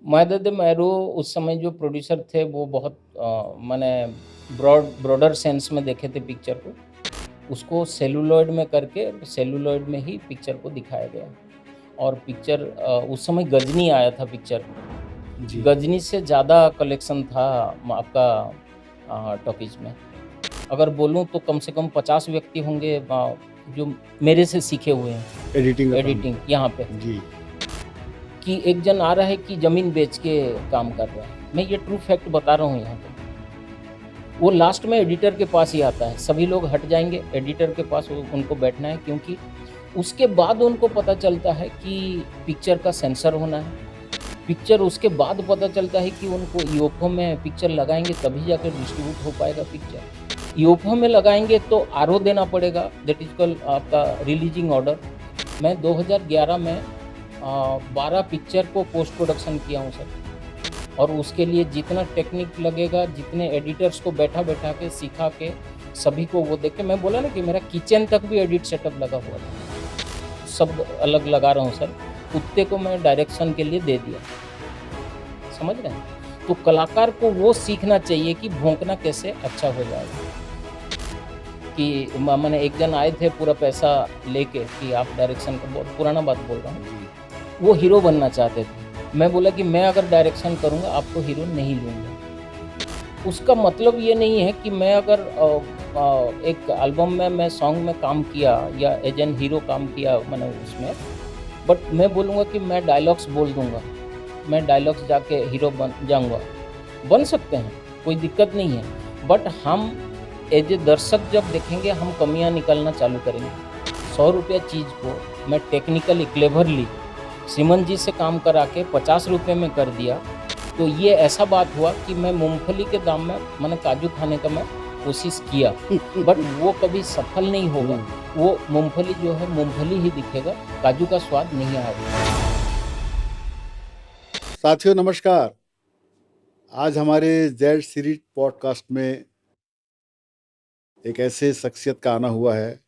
Madhav marrow उस समय जो प्रोड्यूसर थे वो बहुत माने ब्रॉडर सेंस में देखे थे पिक्चर को। उसको सेलुलॉइड में करके सेलुलॉइड में ही पिक्चर को दिखाया गया। और पिक्चर उस समय गजनी आया था पिक्चर। जी। गजनी से ज़्यादा कलेक्शन था आपका टॉकीज में। अगर बोलूँ तो कम से कम 50 व्यक्ति होंगे जो मेरे से सीखे हुए हैं एडिटिंग का काम। एडिटिंग यहाँ पे। जी। कि एक जन आ रहा है कि ज़मीन बेच के काम कर रहा है। मैं ये ट्रू फैक्ट बता रहा हूँ यहाँ पे। वो लास्ट में एडिटर के पास ही आता है। सभी लोग हट जाएँगे, एडिटर के पास उनको बैठना है, क्योंकि उसके बाद उनको पता चलता है कि पिक्चर का सेंसर होना है। पिक्चर उसके बाद पता चलता है कि उनको ईओफओ में पिक्चर लगाएँगे तभी जाकर डिस्ट्रीब्यूट हो पाएगा पिक्चर। ईओफओ में लगाएँगे तो आरओ देना पड़ेगा, दैट इज़ कॉल्ड आपका रिलीजिंग ऑर्डर। मैं 2011 में 12 पिक्चर को पोस्ट प्रोडक्शन किया हूँ सर। और उसके लिए जितना टेक्निक लगेगा, जितने एडिटर्स को बैठा-बैठा के सिखा के सभी को वो देख के, मैं बोला ना कि मेरा किचन तक भी एडिट सेटअप लगा हुआ था। सब अलग लगा रहा हूँ सर। कुत्ते को मैं डायरेक्शन के लिए दे दिया। समझ रहे हैं? तो कलाकार को वो सीखना चाहिए कि भौंकना कैसे अच्छा हो जाएगा। कि मैंने एक जन आए थे पूरा पैसा लेके कि आप डायरेक्शन का, बहुत पुराना बात बोल रहा हूँ। वो हीरो बनना चाहते थे। मैं बोला कि मैं अगर डायरेक्शन करूँगा आपको हीरो नहीं लूँगा। उसका मतलब ये नहीं है कि मैं अगर एक एल्बम में मैं सॉन्ग में काम किया या एज एन हीरो काम किया मैंने उसमें, बट मैं बोलूँगा कि मैं डायलॉग्स बोल दूँगा। मैं डायलॉग्स जाके हीरो बन जाऊँगा। बन सकते हैं, कोई दिक्कत नहीं है। बट हम एज ए दर्शक जब देखेंगे हम कमियाँ निकालना चालू करेंगे। 100 रुपया चीज़ को मैं टेक्निकली क्लेवरली श्रीमन जी से काम करा के 50 रुपए में कर दिया। तो ये ऐसा बात हुआ कि मैं मूँगफली के दाम में मैंने काजू खाने का मैं कोशिश किया, बट वो कभी सफल नहीं होगा। वो मूँगफली जो है मूँगफली ही दिखेगा, काजू का स्वाद नहीं आएगा। साथियों नमस्कार। आज हमारे जेड सीरीज पॉडकास्ट में एक ऐसे शख्सियत का आना हुआ है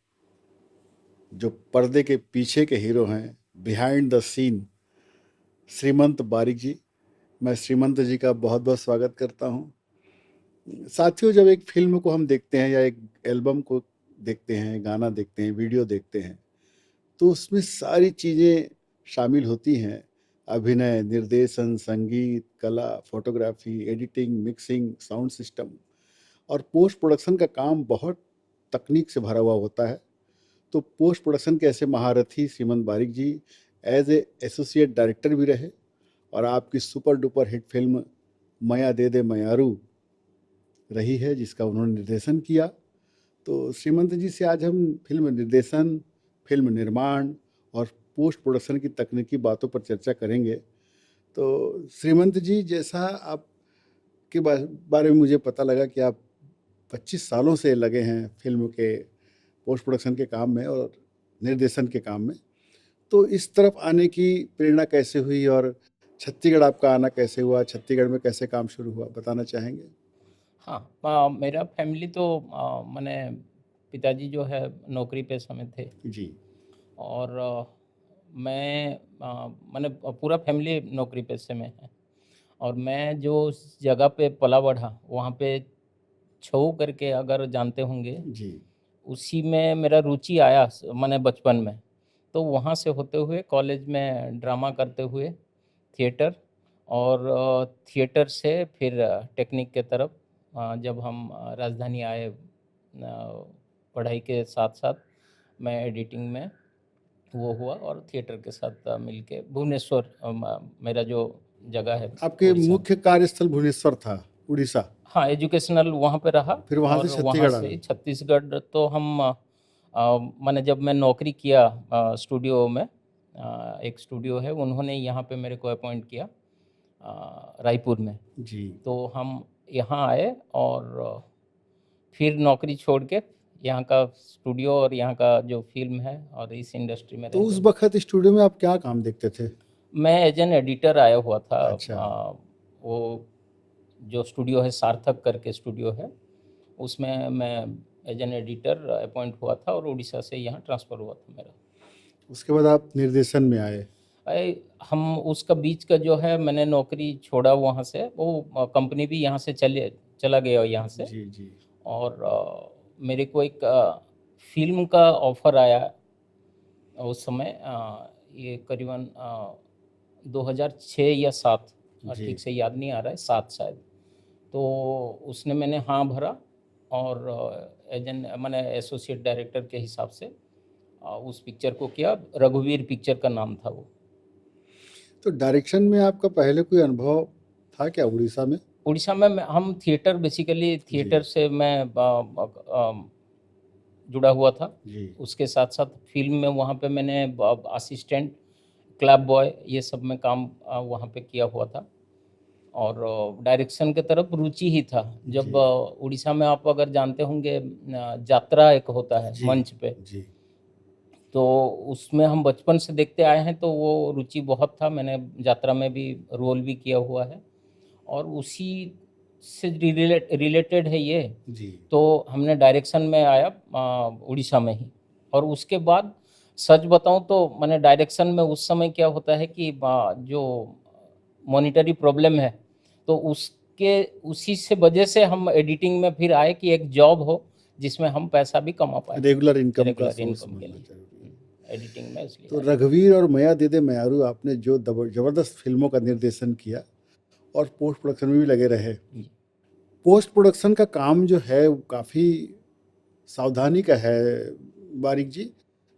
जो पर्दे के पीछे के हीरो हैं, बिहाइंड द सीन, श्रीमंत बारिक जी। मैं श्रीमंत जी का बहुत बहुत स्वागत करता हूं। साथियों, जब एक फिल्म को हम देखते हैं या एक एल्बम को देखते हैं, गाना देखते हैं, वीडियो देखते हैं, तो उसमें सारी चीज़ें शामिल होती हैं। अभिनय, निर्देशन, संगीत, कला, photography, editing, mixing, sound system और पोस्ट प्रोडक्शन का काम बहुत तकनीक से भरा हुआ होता है। तो पोस्ट प्रोडक्शन के ऐसे महारथी श्रीमंत बारिक जी एज ए एसोसिएट डायरेक्टर भी रहे और आपकी सुपर डुपर हिट फिल्म मया दे दे मयारू रही है जिसका उन्होंने निर्देशन किया। तो श्रीमंत जी से आज हम फिल्म निर्देशन, फिल्म निर्माण और पोस्ट प्रोडक्शन की तकनीकी बातों पर चर्चा करेंगे। तो श्रीमंत जी, जैसा आपके बारे में मुझे पता लगा कि आप 25 सालों से लगे हैं फिल्म के पोस्ट प्रोडक्शन के काम में और निर्देशन के काम में, तो इस तरफ आने की प्रेरणा कैसे हुई और छत्तीसगढ़ आपका आना कैसे हुआ, छत्तीसगढ़ में कैसे काम शुरू हुआ, बताना चाहेंगे? हाँ, मेरा फैमिली तो माने पिताजी जो है नौकरी पेशा में थे। जी। और मैं माने पूरा फैमिली नौकरी पेशे में है। और मैं जो उस जगह पे पला बढ़ा वहाँ पे छऊ करके अगर जानते होंगे, जी। उसी में मेरा रुचि आया माने बचपन में। तो वहाँ से होते हुए कॉलेज में ड्रामा करते हुए थिएटर, और थिएटर से फिर टेक्निक के तरफ जब हम राजधानी आए पढ़ाई के साथ-साथ मैं एडिटिंग में वो हुआ, और थिएटर के साथ मिलके भुवनेश्वर मेरा जो जगह है आपके उड़ीसा में। मुख्य कार्यस्थल भुवनेश्वर था, उड़ीसा। हाँ, एजुकेशनल वहाँ पे रहा। फिर वहाँ से और वहाँ छत्तीसगढ़ आ से गए। छत्तीसगढ़ तो हम माने जब मैं नौकरी किया स्टूडियो में, एक स्टूडियो है, उन्होंने यहाँ पे मेरे को अपॉइंट किया रायपुर में। जी। तो हम यहाँ आए और फिर नौकरी छोड़ के यहाँ का स्टूडियो और यहाँ का जो फ़िल्म है और इस इंडस्ट्री में तो रह उस गए। वक्त स्टूडियो में आप क्या काम देखते थे? मैं एज एन एडिटर आया हुआ था। अच्छा। वो जो स्टूडियो है सार्थक करके स्टूडियो है, उसमें मैं एज एन एडिटर अपॉइंट हुआ था और उड़ीसा से यहाँ ट्रांसफ़र हुआ था मेरा। उसके बाद आप निर्देशन में आए। हम उसका बीच का जो है मैंने नौकरी छोड़ा वहाँ से, वो कंपनी भी यहाँ से चला गया यहाँ से। जी जी और मेरे को एक फ़िल्म का ऑफ़र आया उस समय, ये करीबन 2006 या 7, जी ठीक से याद नहीं आ रहा है, 7 शायद। तो उसने मैंने हाँ भरा और एजेंट मैंने एसोसिएट डायरेक्टर के हिसाब से उस पिक्चर को किया। रघुवीर पिक्चर का नाम था वो। तो डायरेक्शन में आपका पहले कोई अनुभव था क्या उड़ीसा में? उड़ीसा में हम थिएटर, बेसिकली थिएटर से मैं जुड़ा हुआ था। जी उसके साथ साथ फिल्म में वहाँ पे मैंने असिस्टेंट, क्लब बॉय, ये सब में काम वहाँ पे किया हुआ था। और डायरेक्शन की तरफ रुचि ही था। जब जी उड़ीसा में आप अगर जानते होंगे जात्रा एक होता है जी मंच पे, जी तो उसमें हम बचपन से देखते आए हैं, तो वो रुचि बहुत था। मैंने यात्रा में भी रोल भी किया हुआ है और उसी से रिलेटेड है ये। जी तो हमने डायरेक्शन में आया उड़ीसा में ही। और उसके बाद सच बताऊं तो मैंने डायरेक्शन में उस समय क्या होता है कि जो मॉनिटरी प्रॉब्लम है, तो उसके उसी से वजह से हम एडिटिंग में फिर आए कि एक जॉब हो जिसमें हम पैसा भी कमा पाए, रेगुलर इनकम का रेगुलर सोर्स इनकम के बनना लिए। जरूरी है। एडिटिंग में इसलिए तो आए। रघुवीर और मया दे दे मयारू आपने जो जबरदस्त फिल्मों का निर्देशन किया और पोस्ट प्रोडक्शन में भी लगे रहे। जी। पोस्ट प्रोडक्शन का काम जो है वो काफ़ी सावधानी का है बारिक जी।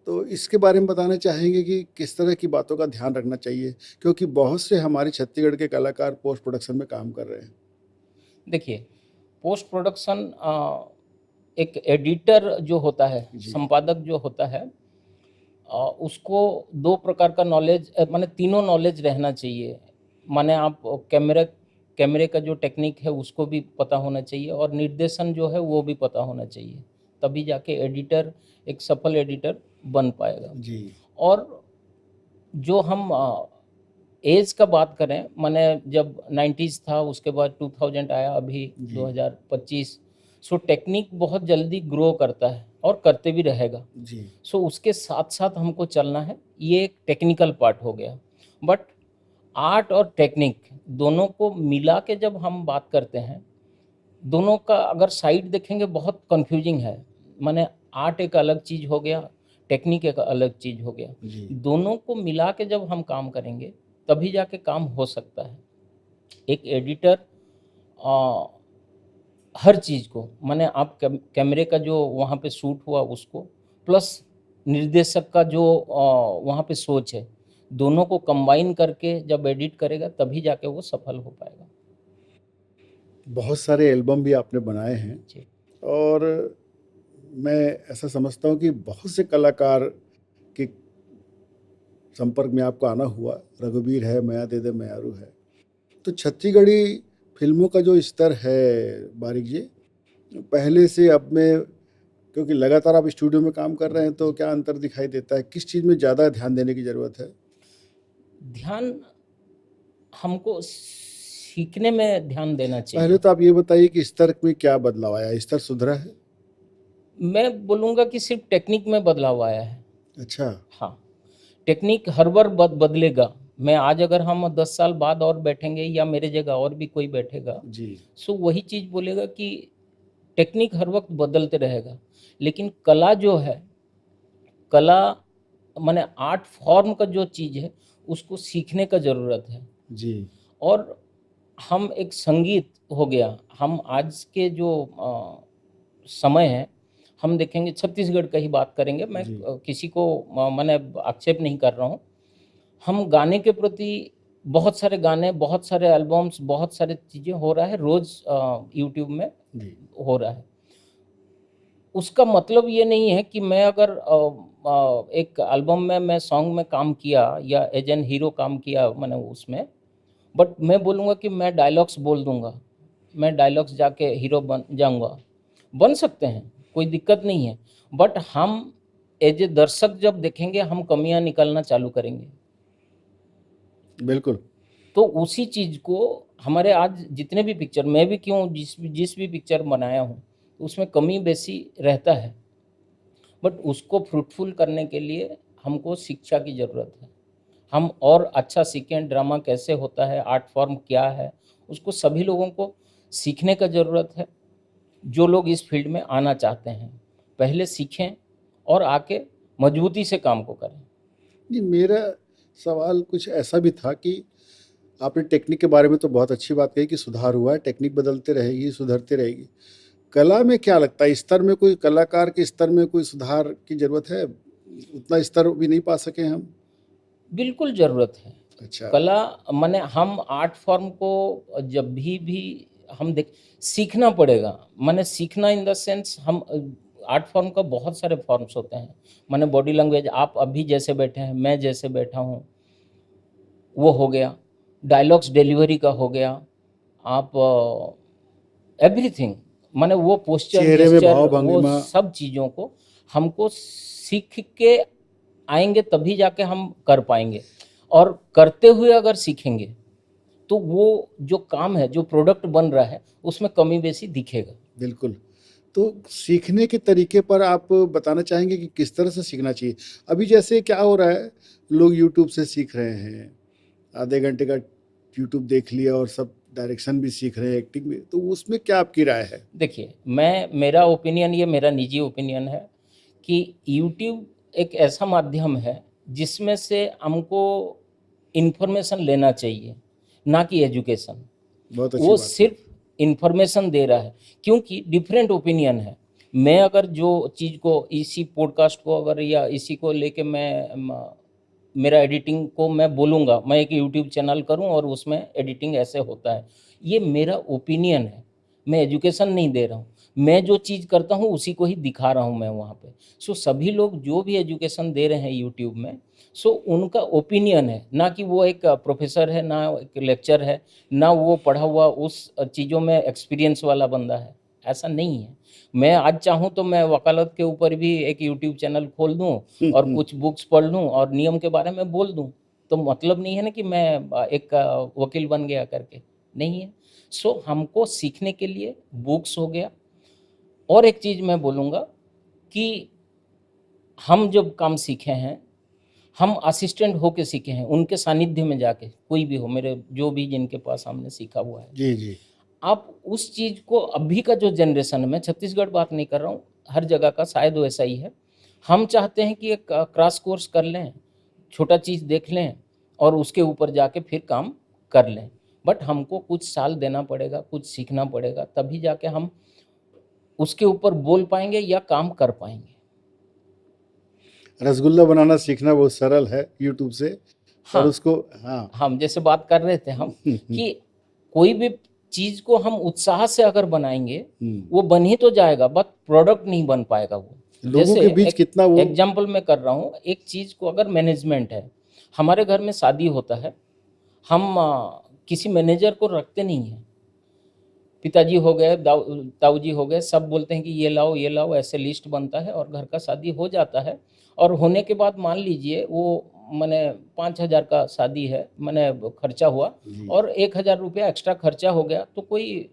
तो इसके बारे में बताना चाहेंगे कि किस तरह की बातों का ध्यान रखना चाहिए, क्योंकि बहुत से हमारे छत्तीसगढ़ के कलाकार पोस्ट प्रोडक्शन में काम कर रहे हैं। देखिए, पोस्ट प्रोडक्शन एक एडिटर जो होता है, जी संपादक जो होता है, उसको 2 प्रकार का नॉलेज, माने तीनों नॉलेज रहना चाहिए। माने आप कैमरे का जो टेक्निक है उसको भी पता होना चाहिए और निर्देशन जो है वो भी पता होना चाहिए। तभी जाके एडिटर एक सफल एडिटर बन पाएगा। जी और जो हम एज का बात करें, माने जब 90s था, उसके बाद 2000 आया, अभी जी 2025। सो टेक्निक बहुत जल्दी ग्रो करता है और करते भी रहेगा। जी सो उसके साथ साथ हमको चलना है। ये एक टेक्निकल पार्ट हो गया। बट आर्ट और टेक्निक दोनों को मिला के जब हम बात करते हैं, दोनों का अगर साइड देखेंगे बहुत कंफ्यूजिंग है। माने आर्ट एक अलग चीज़ हो गया, टेक्निक एक अलग चीज़ हो गया। जी दोनों को मिला के जब हम काम करेंगे तभी जाके काम हो सकता है। एक एडिटर हर चीज़ को, माने आप कैमरे का जो वहाँ पे शूट हुआ उसको, प्लस निर्देशक का जो वहाँ पे सोच है, दोनों को कंबाइन करके जब एडिट करेगा तभी जाके वो सफल हो पाएगा। बहुत सारे एल्बम भी आपने बनाए हैं जी। और मैं ऐसा समझता हूँ कि बहुत से कलाकार के संपर्क में आपको आना हुआ। रघुवीर है, मया दे दे मयारू है। तो छत्तीसगढ़ी फिल्मों का जो स्तर है बारिक जी, पहले से अब में, क्योंकि लगातार आप स्टूडियो में काम कर रहे हैं, तो क्या अंतर दिखाई देता है? किस चीज़ में ज़्यादा ध्यान देने की ज़रूरत है? ध्यान हमको सीखने में ध्यान देना पहले चाहिए। तो आप ये बताइए कि स्तर में क्या बदलाव आया? स्तर सुधरा है? मैं बोलूँगा कि सिर्फ टेक्निक में बदलाव आया है। अच्छा हाँ, टेक्निक हर बार बदलेगा। मैं आज अगर हम 10 साल बाद और बैठेंगे या मेरे जगह और भी कोई बैठेगा, जी सो वही चीज़ बोलेगा कि टेक्निक हर वक्त बदलते रहेगा। लेकिन कला जो है, कला माने आर्ट फॉर्म का जो चीज़ है, उसको सीखने का ज़रूरत है। जी और हम एक संगीत हो गया, हम आज के जो समय है, हम देखेंगे छत्तीसगढ़ का ही बात करेंगे। मैं जी किसी को मैंने आक्षेप नहीं कर रहा हूँ। हम गाने के प्रति बहुत सारे गाने, बहुत सारे एल्बम्स, बहुत सारे चीज़ें हो रहा है रोज़ यूट्यूब में जी हो रहा है। उसका मतलब ये नहीं है कि मैं अगर एक एल्बम में मैं सॉन्ग में काम किया या एज एन हीरो काम किया मैंने उसमें, बट मैं बोलूँगा कि मैं डायलॉग्स बोल दूँगा, मैं डायलॉग्स जाके हीरो बन जाऊँगा। बन सकते हैं, कोई दिक्कत नहीं है। बट हम एज ए दर्शक जब देखेंगे, हम कमियाँ निकालना चालू करेंगे। बिल्कुल। तो उसी चीज़ को हमारे आज जितने भी पिक्चर, मैं भी क्यों जिस भी पिक्चर बनाया हूँ, उसमें कमी बेसी रहता है। बट उसको फ्रूटफुल करने के लिए हमको शिक्षा की ज़रूरत है। हम और अच्छा सीखें, ड्रामा कैसे होता है, आर्ट फॉर्म क्या है, उसको सभी लोगों को सीखने का ज़रूरत है। जो लोग इस फील्ड में आना चाहते हैं, पहले सीखें और आके मजबूती से काम को करें। जी, मेरा सवाल कुछ ऐसा भी था कि आपने टेक्निक के बारे में तो बहुत अच्छी बात कही कि सुधार हुआ है, टेक्निक बदलते रहेगी, सुधरते रहेगी। कला में क्या लगता है, स्तर में कोई कलाकार के स्तर में कोई सुधार की ज़रूरत है? उतना स्तर भी नहीं पा सके हम? बिल्कुल ज़रूरत है। अच्छा। कला माने हम आर्ट फॉर्म को जब भी हम देख सीखना पड़ेगा। माने सीखना इन द सेंस हम आर्ट फॉर्म का बहुत सारे फॉर्म्स होते हैं। माने बॉडी लैंग्वेज आप अभी जैसे बैठे हैं, मैं जैसे बैठा हूँ, वो हो गया। डायलॉग्स डिलीवरी का हो गया। आप एवरीथिंग माने वो पोस्चर, चेहरे में जेस्चर, भाव वो भंगिमा। सब चीज़ों को हमको सीख के आएँगे तभी जाके हम कर पाएँगे। और करते हुए अगर सीखेंगे, तो वो जो काम है, जो प्रोडक्ट बन रहा है, उसमें कमी-बेशी दिखेगा। बिल्कुल। तो सीखने के तरीके पर आप बताना चाहेंगे कि किस तरह से सीखना चाहिए? अभी जैसे क्या हो रहा है, लोग यूट्यूब से सीख रहे हैं, आधे घंटे का यूट्यूब देख लिया और सब डायरेक्शन भी सीख रहे हैं, एक्टिंग भी, तो उसमें क्या आपकी राय है? देखिए, मेरा ओपिनियन ये मेरा निजी ओपिनियन है कि यूट्यूब एक ऐसा माध्यम है, जिसमें से हमको इन्फॉर्मेशन लेना चाहिए, ना कि एजुकेशन। बहुत अच्छी वो बात है। सिर्फ़ इन्फॉर्मेशन दे रहा है, क्योंकि डिफरेंट ओपिनियन है। मैं अगर जो चीज़ को इसी पॉडकास्ट को अगर या इसी को लेके मैं मेरा एडिटिंग को मैं बोलूँगा, मैं एक यूट्यूब चैनल करूँ और उसमें एडिटिंग ऐसे होता है। ये मेरा ओपिनियन है, मैं एजुकेशन नहीं दे रहा हूँ। मैं जो चीज़ करता हूँ उसी को ही दिखा रहा हूँ मैं वहाँ पे। सो सभी लोग जो भी एजुकेशन दे रहे हैं यूट्यूब में, सो उनका ओपिनियन है, ना कि वो एक प्रोफ़ेसर है, ना एक लेक्चर है, ना वो पढ़ा हुआ उस चीज़ों में एक्सपीरियंस वाला बंदा है, ऐसा नहीं है। मैं आज चाहूँ तो मैं वकालत के ऊपर भी एक यूट्यूब चैनल खोल दूँ और कुछ बुक्स पढ़ लूँ और नियम के बारे में बोल दूँ, तो मतलब नहीं है ना कि मैं एक वकील बन गया करके, नहीं है। सो हमको सीखने के लिए बुक्स हो गया और एक चीज़ मैं बोलूँगा कि हम जब काम सीखे हैं, हम असिस्टेंट होके सीखे हैं, उनके सानिध्य में जाके, कोई भी हो मेरे जो भी जिनके पास हमने सीखा हुआ है। जी, जी। आप उस चीज़ को अभी का जो जनरेशन है, मैं छत्तीसगढ़ बात नहीं कर रहा हूँ, हर जगह का शायद वैसा ही है। हम चाहते हैं कि एक क्रैश कोर्स कर लें, छोटा चीज़ देख लें और उसके ऊपर जाके फिर काम कर लें। बट हमको कुछ साल देना पड़ेगा, कुछ सीखना पड़ेगा, तभी जाके हम उसके ऊपर बोल पाएँगे या काम कर पाएँगे। रसगुल्ला बनाना सीखना बहुत सरल है यूट्यूब से, और हाँ, उसको हाँ। हम जैसे बात कर रहे थे हम कि कोई भी चीज़ को हम उत्साह से अगर बनाएँगे, वो बन ही तो जाएगा, बट प्रोडक्ट नहीं बन पाएगा वो। लोगों जैसे के बीच एक कितना वो। एग्ज़ाम्पल मैं कर रहा हूँ, एक चीज़ को अगर मैनेजमेंट है, हमारे घर में शादी होता है, हम किसी मैनेजर को रखते नहीं हैं। पिताजी हो गए, ताऊ जी हो गए, सब बोलते हैं कि ये लाओ, ऐसे लिस्ट बनता है और घर का शादी हो जाता है। और होने के बाद मान लीजिए वो मने 5,000 का शादी है, मने खर्चा हुआ जी। और 1,000 रुपया एक्स्ट्रा खर्चा हो गया, तो कोई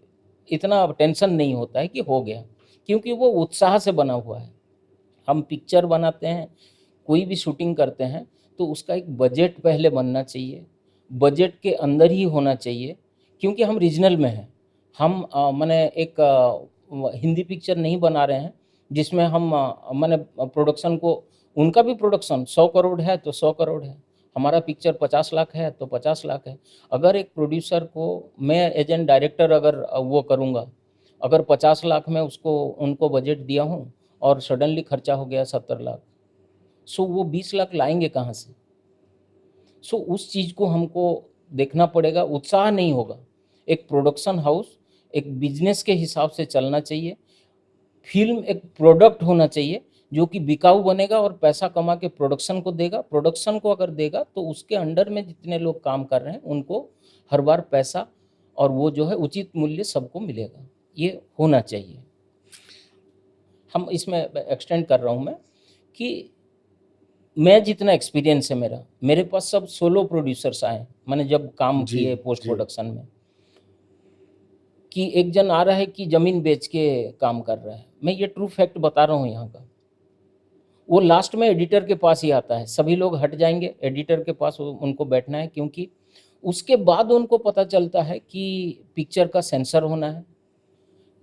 इतना टेंशन नहीं होता है कि हो गया, क्योंकि वो उत्साह से बना हुआ है। हम पिक्चर बनाते हैं, कोई भी शूटिंग करते हैं, तो उसका एक बजट पहले बनना चाहिए। बजट के अंदर ही होना चाहिए, क्योंकि हम रीजनल में हैं। हम माने एक हिंदी पिक्चर नहीं बना रहे हैं, जिसमें हम माने प्रोडक्शन को उनका भी प्रोडक्शन 100 करोड़ है, तो 100 करोड़ है। हमारा पिक्चर 50 लाख है, तो 50 लाख है। अगर एक प्रोड्यूसर को मैं एज़ एन डायरेक्टर अगर वो करूँगा, अगर 50 लाख में उसको उनको बजट दिया हूँ और सडनली खर्चा हो गया 70 लाख, सो वो 20 लाख लाएँगे कहाँ से? सो उस चीज़ को हमको देखना पड़ेगा, उत्साह नहीं होगा। एक प्रोडक्शन हाउस एक बिज़नेस के हिसाब से चलना चाहिए। फ़िल्म एक प्रोडक्ट होना चाहिए, जो कि बिकाऊ बनेगा और पैसा कमा के प्रोडक्शन को देगा। प्रोडक्शन को अगर देगा, तो उसके अंडर में जितने लोग काम कर रहे हैं, उनको हर बार पैसा और वो जो है उचित मूल्य सबको मिलेगा। ये होना चाहिए। हम इसमें एक्सटेंड कर रहा हूँ मैं कि मैं जितना एक्सपीरियंस है मेरे पास सब सोलो प्रोड्यूसर्स आए, मैंने जब काम जी, किए पोस्ट जी। प्रोडक्शन में, कि एक जन आ रहा है कि ज़मीन बेच के काम कर रहा है। मैं ये ट्रू फैक्ट बता रहा हूँ यहाँ का। वो लास्ट में एडिटर के पास ही आता है। सभी लोग हट जाएंगे, एडिटर के पास उनको बैठना है, क्योंकि उसके बाद उनको पता चलता है कि पिक्चर का सेंसर होना है।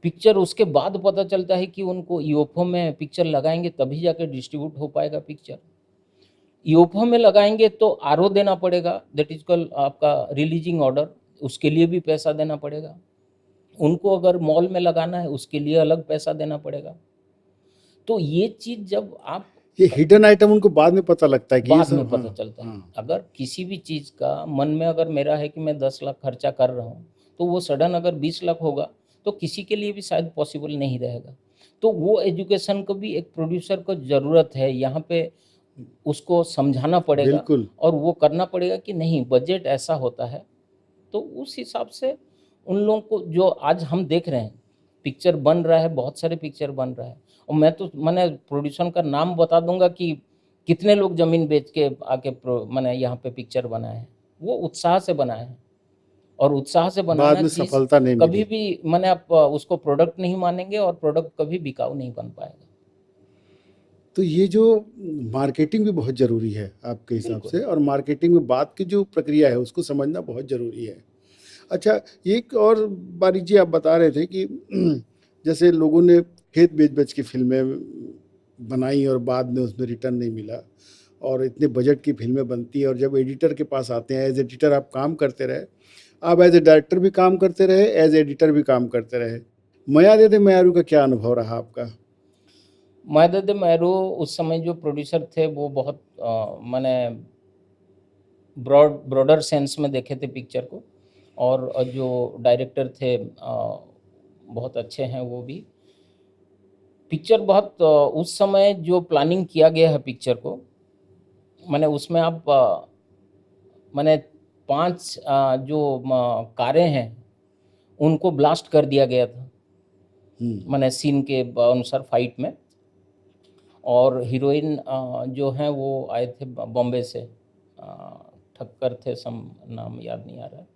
पिक्चर उसके बाद पता चलता है कि उनको ईओफओ में पिक्चर लगाएंगे तभी जाके डिस्ट्रीब्यूट हो पाएगा पिक्चर। ईओफओ में लगाएंगे तो आरओ देना पड़ेगा, दैट इज कॉल्ड आपका रिलीजिंग ऑर्डर, उसके लिए भी पैसा देना पड़ेगा। उनको अगर मॉल में लगाना है उसके लिए अलग पैसा देना पड़ेगा। तो ये चीज़ जब आप ये हिडन आइटम उनको बाद में पता लगता है कि ये बाद सब, में पता हाँ, चलता है। हाँ। अगर किसी भी चीज़ का मन में अगर मेरा है कि मैं 10 लाख खर्चा कर रहा हूँ, तो वो सडन अगर 20 लाख होगा तो किसी के लिए भी शायद पॉसिबल नहीं रहेगा। तो वो एजुकेशन को भी एक प्रोड्यूसर को ज़रूरत है, यहाँ पे उसको समझाना पड़ेगा बिल्कुल। और वो करना पड़ेगा कि नहीं बजट ऐसा होता है। तो उस हिसाब से उन लोगों को जो आज हम देख रहे हैं पिक्चर बन रहा है, बहुत सारे पिक्चर बन रहा है, और मैं तो मैंने प्रोड्यूसर का नाम बता दूंगा कि कितने लोग ज़मीन बेच के आके मैंने यहाँ पे पिक्चर बनाए हैं। वो उत्साह से बनाए हैं, और उत्साह से बाद बनाना में चीज़ सफलता नहीं कभी मिली। भी मैंने आप उसको प्रोडक्ट नहीं मानेंगे और प्रोडक्ट कभी बिकाऊ नहीं बन पाएगा। तो ये जो मार्केटिंग भी बहुत ज़रूरी है आपके हिसाब बिल्कुल। से, और मार्केटिंग में बाद की जो प्रक्रिया है उसको समझना बहुत ज़रूरी है। अच्छा, एक और बारीकी आप बता रहे थे कि जैसे लोगों ने खेत बेच-बेच के फ़िल्में बनाई और बाद में उसमें रिटर्न नहीं मिला, और इतने बजट की फ़िल्में बनती हैं, और जब एडिटर के पास आते हैं, एज़ एडिटर आप काम करते रहे, आप एज़ ए डायरेक्टर भी काम करते रहे, एज़ एडिटर भी काम करते रहे। मया दे दे मयारू का क्या अनुभव रहा आपका? मादद मैरो उस समय जो प्रोड्यूसर थे वो बहुत मैंने ब्रॉडर सेंस में देखे थे पिक्चर को, और जो डायरेक्टर थे बहुत अच्छे हैं वो भी। पिक्चर बहुत उस समय जो प्लानिंग किया गया है पिक्चर को, मैंने उसमें आप मैंने 5 जो कारें हैं उनको ब्लास्ट कर दिया गया था, मैंने सीन के अनुसार फाइट में। और हीरोइन जो हैं वो आए थे बॉम्बे से, ठक्कर थे, सम नाम याद नहीं आ रहा है।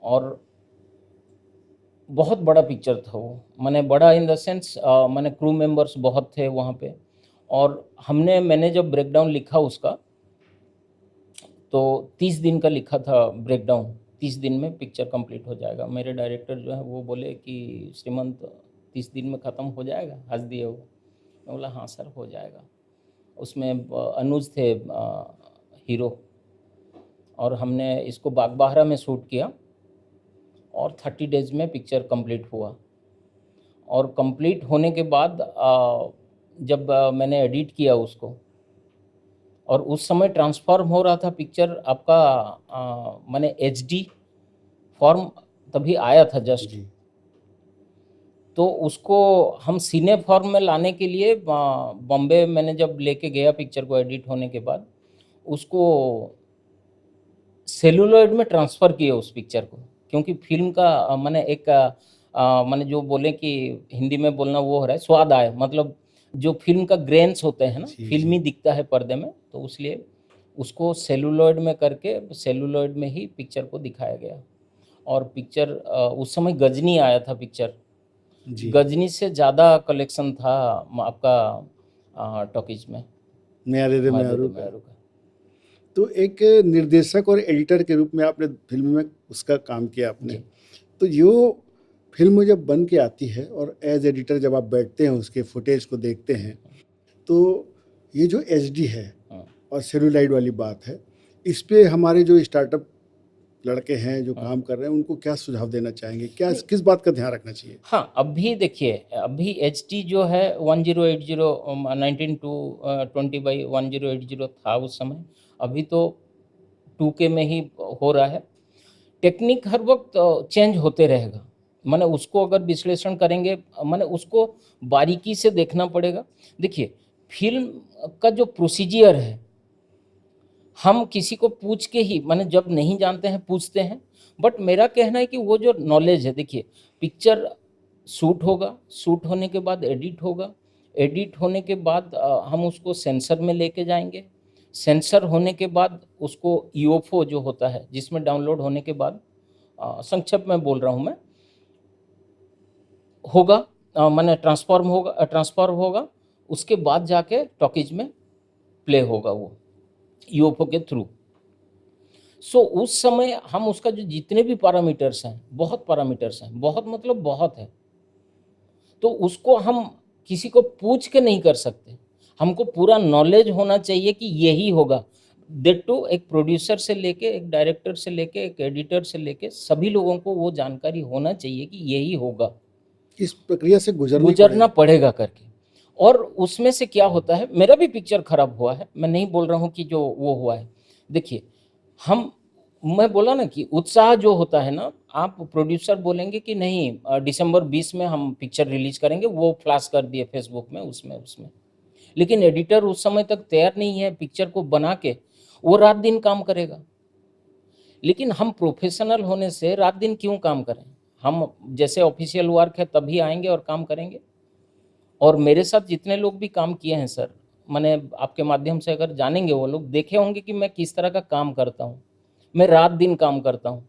और बहुत बड़ा पिक्चर था वो, मैंने बड़ा इन द सेंस मैंने क्रू मेंबर्स बहुत थे वहाँ पे, और मैंने जब ब्रेकडाउन लिखा उसका तो 30 दिन का लिखा था ब्रेकडाउन, 30 दिन में पिक्चर कंप्लीट हो जाएगा। मेरे डायरेक्टर जो है वो बोले कि श्रीमंत 30 दिन में ख़त्म हो जाएगा, हंस दिए वो। मैं बोला हाँ सर हो जाएगा। उसमें अनुज थे हीरो, और हमने इसको बागबाहरा में शूट किया, और 30 डेज़ में पिक्चर कंप्लीट हुआ। और कंप्लीट होने के बाद जब मैंने एडिट किया उसको, और उस समय ट्रांसफॉर्म हो रहा था पिक्चर आपका, मैंने HD फॉर्म तभी आया था जस्ट, जी। तो उसको हम सीने फॉर्म में लाने के लिए बॉम्बे मैंने जब लेके गया पिक्चर को एडिट होने के बाद, उसको सेलुलॉइड में ट्रांसफ़र किए उस पिक्चर को, क्योंकि फिल्म का मैंने एक मैंने जो बोले कि हिंदी में बोलना वो हो रहा है स्वाद आए, मतलब जो फिल्म का ग्रेन्स होते हैं ना, जी, फिल्मी जी। दिखता है पर्दे में, तो इसलिए उसको सेलुलॉइड में करके सेलुलॉइड में ही पिक्चर को दिखाया गया। और पिक्चर उस समय गजनी आया था पिक्चर, जी। गजनी से ज़्यादा कलेक्शन था आपका टॉकीज में मया दे दे माय मयारू दीदी का। मैरू का। तो एक निर्देशक और एडिटर के रूप में आपने फिल्म में उसका काम किया आपने। जी। तो यो फिल्म जब बन के आती है और एज एडिटर जब आप बैठते हैं उसके फुटेज को देखते हैं, तो ये जो HD है हाँ, और सेलुलाइड वाली बात है, इस पे हमारे जो स्टार्टअप लड़के हैं जो हाँ। काम कर रहे हैं उनको क्या सुझाव देना चाहेंगे? क्या नहीं। किस बात का ध्यान रखना चाहिए? हाँ, अभी देखिए, अभी HD जो है 1080 19 टू 20/1080 था उस समय, अभी तो 2K में ही हो रहा है। टेक्निक हर वक्त चेंज होते रहेगा, माने उसको अगर विश्लेषण करेंगे, माने उसको बारीकी से देखना पड़ेगा। देखिए, फिल्म का जो प्रोसीजर है, हम किसी को पूछ के ही, माने जब नहीं जानते हैं पूछते हैं, बट मेरा कहना है कि वो जो नॉलेज है, देखिए पिक्चर शूट होगा, शूट होने के बाद एडिट होगा, एडिट होने के बाद हम उसको सेंसर में लेके जाएंगे, सेंसर होने के बाद उसको ईओफओ जो होता है जिसमें डाउनलोड होने के बाद, संक्षेप में बोल रहा हूँ मैं, होगा, माने ट्रांसफॉर्म होगा, उसके बाद जाके टॉकीज में प्ले होगा वो यूएफओ के थ्रू। सो उस समय हम उसका जो जितने भी पैरामीटर्स हैं, बहुत पैरामीटर्स हैं, बहुत मतलब बहुत है, तो उसको हम किसी को पूछ के नहीं कर सकते। हमको पूरा नॉलेज होना चाहिए कि यही होगा। दैट टू एक प्रोड्यूसर से लेके, एक डायरेक्टर से लेके, एक एडिटर से लेके सभी लोगों को वो जानकारी होना चाहिए कि यही होगा, इस प्रक्रिया से गुजरना ही गुजरना पड़ेगा। पड़ेगा करके। और उसमें से क्या होता है, मेरा भी पिक्चर खराब हुआ है, मैं नहीं बोल रहा हूँ कि जो वो हुआ है। देखिए, मैं बोला ना कि उत्साह जो होता है ना, आप प्रोड्यूसर बोलेंगे कि नहीं दिसंबर 20 में हम पिक्चर रिलीज करेंगे, वो फ्लैश कर दिए फेसबुक में, उसमें लेकिन एडिटर उस समय तक तैयार नहीं है पिक्चर को बना के, वो रात दिन काम करेगा। लेकिन हम प्रोफेशनल होने से रात दिन क्यों काम करें? हम जैसे ऑफिशियल वर्क है तभी आएंगे और काम करेंगे। और मेरे साथ जितने लोग भी काम किए हैं सर, मैंने आपके माध्यम से अगर जानेंगे, वो लोग देखे होंगे कि मैं किस तरह का काम करता हूँ। मैं रात दिन काम करता हूँ,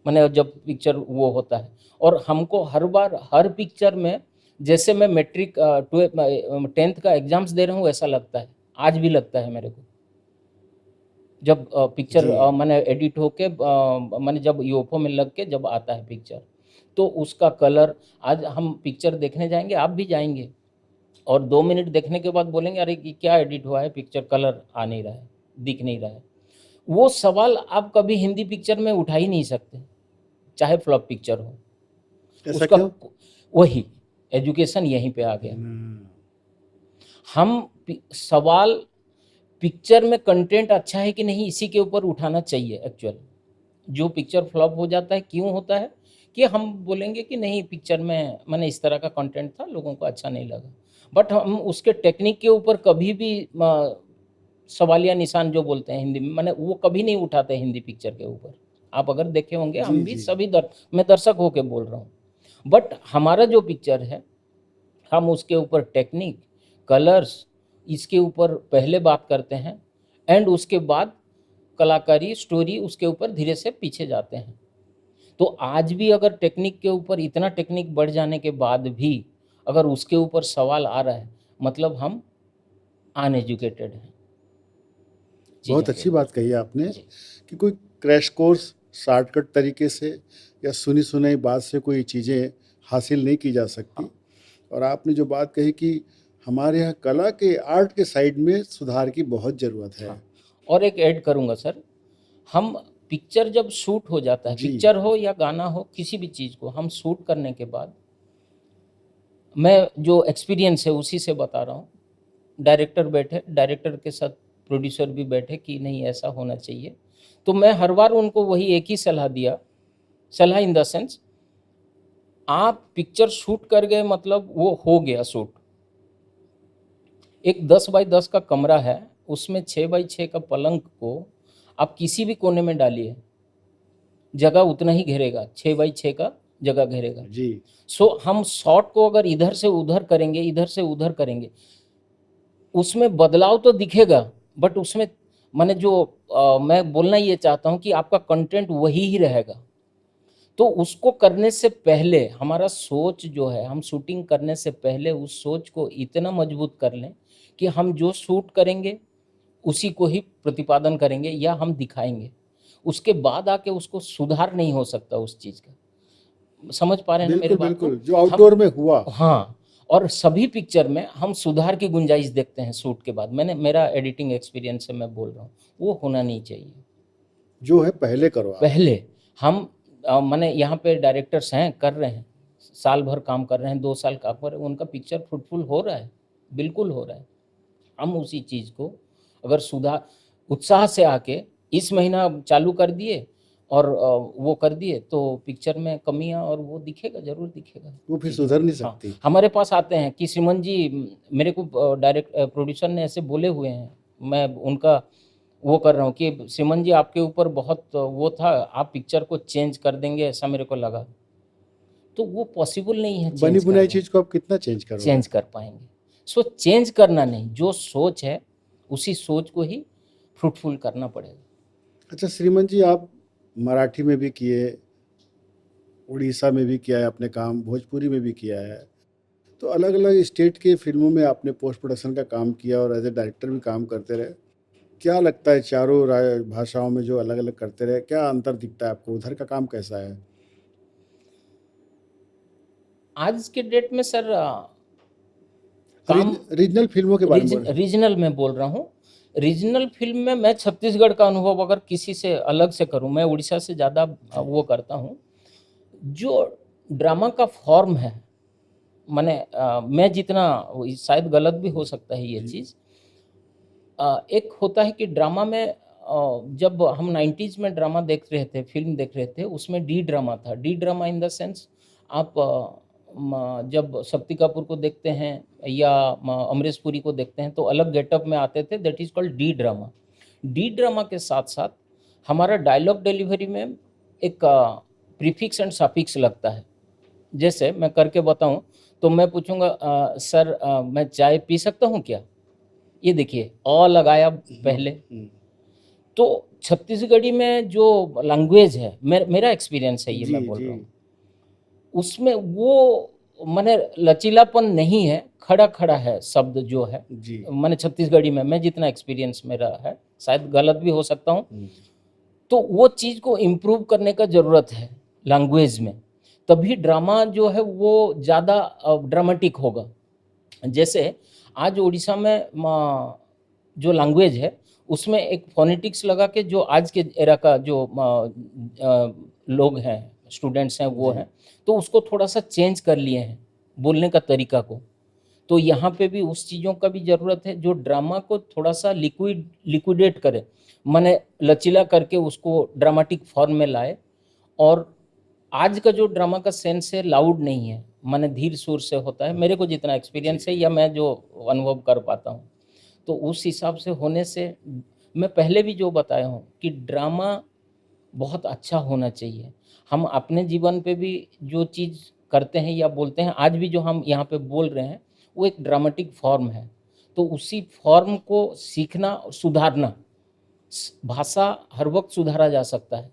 मैंने जब पिक्चर वो होता है। और हमको हर बार हर पिक्चर में, जैसे मैं मैट्रिक 10th का एग्जाम्स दे रहा हूँ ऐसा लगता है, आज भी लगता है मेरे को। जब पिक्चर जी। मैंने एडिट होके मैंने जब यूएफओ में लग के जब आता है पिक्चर, तो उसका कलर, आज हम पिक्चर देखने जाएंगे, आप भी जाएंगे, और 2 मिनट देखने के बाद बोलेंगे अरे ये क्या एडिट हुआ है, पिक्चर कलर आ नहीं रहा है, दिख नहीं रहा है। वो सवाल आप कभी हिंदी पिक्चर में उठा ही नहीं सकते, चाहे फ्लॉप पिक्चर हो। ऐसा उसका क्यों? वही एजुकेशन यहीं पे आ गया। हम सवाल पिक्चर में कंटेंट अच्छा है कि नहीं, इसी के ऊपर उठाना चाहिए एक्चुअल। जो पिक्चर फ्लॉप हो जाता है क्यों होता है, कि हम बोलेंगे कि नहीं पिक्चर में मैंने इस तरह का कंटेंट था, लोगों को अच्छा नहीं लगा। बट हम उसके टेक्निक के ऊपर कभी भी सवालिया निशान जो बोलते हैं हिंदी में, मैंने वो कभी नहीं उठाते हिंदी पिक्चर के ऊपर। आप अगर देखे होंगे, जी हम भी जी। सभी मैं दर्शक होके बोल रहा हूँ। बट हमारा जो पिक्चर है, हम उसके ऊपर टेक्निक, कलर्स, इसके ऊपर पहले बात करते हैं, एंड उसके बाद कलाकारी, स्टोरी, उसके ऊपर धीरे से पीछे जाते हैं। तो आज भी अगर टेक्निक के ऊपर इतना टेक्निक बढ़ जाने के बाद भी अगर उसके ऊपर सवाल आ रहा है, मतलब हम अनएजुकेटेड हैं बहुत चीज़ों के अच्छी बात ऊपर। कही आपने जी कि कोई क्रैश कोर्स शॉर्टकट तरीके से या सुनी सुनाई बात से कोई चीज़ें हासिल नहीं की जा सकती। और आपने जो बात कही कि हमारे यहाँ कला के, आर्ट के साइड में सुधार की बहुत ज़रूरत है। हाँ, और एक ऐड करूँगा सर, हम पिक्चर जब शूट हो जाता है, जी पिक्चर हो या गाना हो, किसी भी चीज़ को हम शूट करने के बाद, मैं जो एक्सपीरियंस है उसी से बता रहा हूँ। डायरेक्टर बैठे, डायरेक्टर के साथ प्रोड्यूसर भी बैठे कि नहीं ऐसा होना चाहिए। तो मैं हर बार उनको वही एक ही सलाह दिया, सलाह इन द सेंस, आप पिक्चर शूट कर गए मतलब वो हो गया शूट। एक 10 बाई 10 का कमरा है, उसमें 6 बाई 6 का पलंग को आप किसी भी कोने में डालिए, जगह उतना ही घेरेगा, 6 बाई 6 का जगह घेरेगा। जी। सो हम शॉट को अगर इधर से उधर करेंगे, इधर से उधर करेंगे, उसमें बदलाव तो दिखेगा, बट उसमें मैंने जो मैं बोलना ये चाहता हूँ कि आपका कंटेंट वही ही रहेगा। तो उसको करने से पहले हमारा सोच जो है, हम शूटिंग करने से पहले उस सोच को इतना मजबूत कर लें कि हम जो शूट करेंगे उसी को ही प्रतिपादन करेंगे या हम दिखाएंगे। उसके बाद आके उसको सुधार नहीं हो सकता उस चीज़ का। समझ पा रहे हैं ना मेरे बिल्कुल बात को? बिल्कुल, जो हम आउटडोर में हुआ। हाँ, और सभी पिक्चर में हम सुधार की गुंजाइश देखते हैं शूट के बाद। मेरा एडिटिंग एक्सपीरियंस से मैं बोल रहा हूँ, वो होना नहीं चाहिए। जो है पहले करो आप। पहले हम माने यहाँ पे डायरेक्टर्स हैं, कर रहे हैं, साल भर काम कर रहे हैं, 2 साल काम कर रहे हैं, उनका पिक्चर फ्रूटफुल हो रहा है, बिल्कुल हो रहा है। हम उसी चीज़ को अगर सुधार, उत्साह से आके इस महीना चालू कर दिए और वो कर दिए, तो पिक्चर में कमियां और वो दिखेगा, जरूर दिखेगा वो फिर चीज़ें। सुधर नहीं हाँ, सकती। हमारे पास आते हैं कि श्रीमन जी, मेरे को डायरेक्ट प्रोड्यूसर ने ऐसे बोले हुए हैं, मैं उनका वो कर रहा हूँ कि श्रीमन जी आपके ऊपर बहुत वो था, आप पिक्चर को चेंज कर देंगे ऐसा मेरे को लगा। तो वो पॉसिबल नहीं है बनी चेंज बुनाई करना, चीज़ को आप कितना चेंज करोगे? चेंज कर पाएंगे। सो चेंज करना नहीं, जो सोच है उसी सोच को ही फ्रूटफुल करना पड़ेगा। अच्छा श्रीमन जी, आप मराठी में भी किए, उड़ीसा में भी किया है आपने काम, भोजपुरी में भी किया है, तो अलग अलग स्टेट के फिल्मों में आपने पोस्ट प्रोडक्शन का काम किया और एज ए डायरेक्टर भी काम करते रहे। क्या लगता है चारों भाषाओं में जो अलग अलग करते रहे, क्या अंतर दिखता है आपको? उधर का काम कैसा है? आज के डेट में सर काम रीजनल फिल्मों के बारे में बोल रहे हैं। रीजनल में बोल रहा हूँ। रीजनल फिल्म में मैं छत्तीसगढ़ का अनुभव अगर किसी से अलग से करूँ, मैं उड़ीसा से ज़्यादा वो करता हूँ। जो ड्रामा का फॉर्म है, मैंने मैं जितना, शायद गलत भी हो सकता है ये चीज़, एक होता है कि ड्रामा में जब हम 90s में ड्रामा देख रहे थे, फिल्म देख रहे थे, उसमें डी ड्रामा था। D drama in the sense, आप जब शक्ति कपूर को देखते हैं या अमरीश पुरी को देखते हैं तो अलग गेटअप में आते थे, that is called D drama. D drama के साथ साथ हमारा डायलॉग डिलीवरी में एक प्रीफिक्स एंड सफिक्स लगता है। जैसे मैं करके बताऊं तो मैं पूछूंगा, सर मैं चाय पी सकता हूं क्या? ये देखिए अ लगाया पहले। तो छत्तीसगढ़ी में जो लैंग्वेज है, मेरा एक्सपीरियंस है ये, मैं बोल रहा हूँ, उसमें वो माने लचीलापन नहीं है, खड़ा खड़ा है शब्द जो है जी। माने छत्तीसगढ़ी में, मैं जितना एक्सपीरियंस मेरा है, शायद गलत भी हो सकता हूँ। तो वो चीज़ को इम्प्रूव करने का ज़रूरत है लैंग्वेज में, तभी ड्रामा जो है वो ज़्यादा ड्रामेटिक होगा। जैसे आज उड़ीसा में जो लैंग्वेज है उसमें एक फोनेटिक्स लगा के, जो आज के एरा का जो लोग हैं, स्टूडेंट्स हैं, वो हैं, तो उसको थोड़ा सा चेंज कर लिए हैं बोलने का तरीका को। तो यहाँ पे भी उस चीज़ों का भी ज़रूरत है जो ड्रामा को थोड़ा सा लिक्विडेट करे, माने लचीला करके उसको ड्रामेटिक फॉर्म में लाए। और आज का जो ड्रामा का सेंस है लाउड नहीं है, माने धीर सुर से होता है, मेरे को जितना एक्सपीरियंस है या मैं जो अनुभव कर पाता हूँ। तो उस हिसाब से होने से मैं पहले भी जो बताया हूँ कि ड्रामा बहुत अच्छा होना चाहिए। हम अपने जीवन पे भी जो चीज़ करते हैं या बोलते हैं, आज भी जो हम यहाँ पे बोल रहे हैं, वो एक ड्रामेटिक फॉर्म है। तो उसी फॉर्म को सीखना और सुधारना, भाषा हर वक्त सुधारा जा सकता है,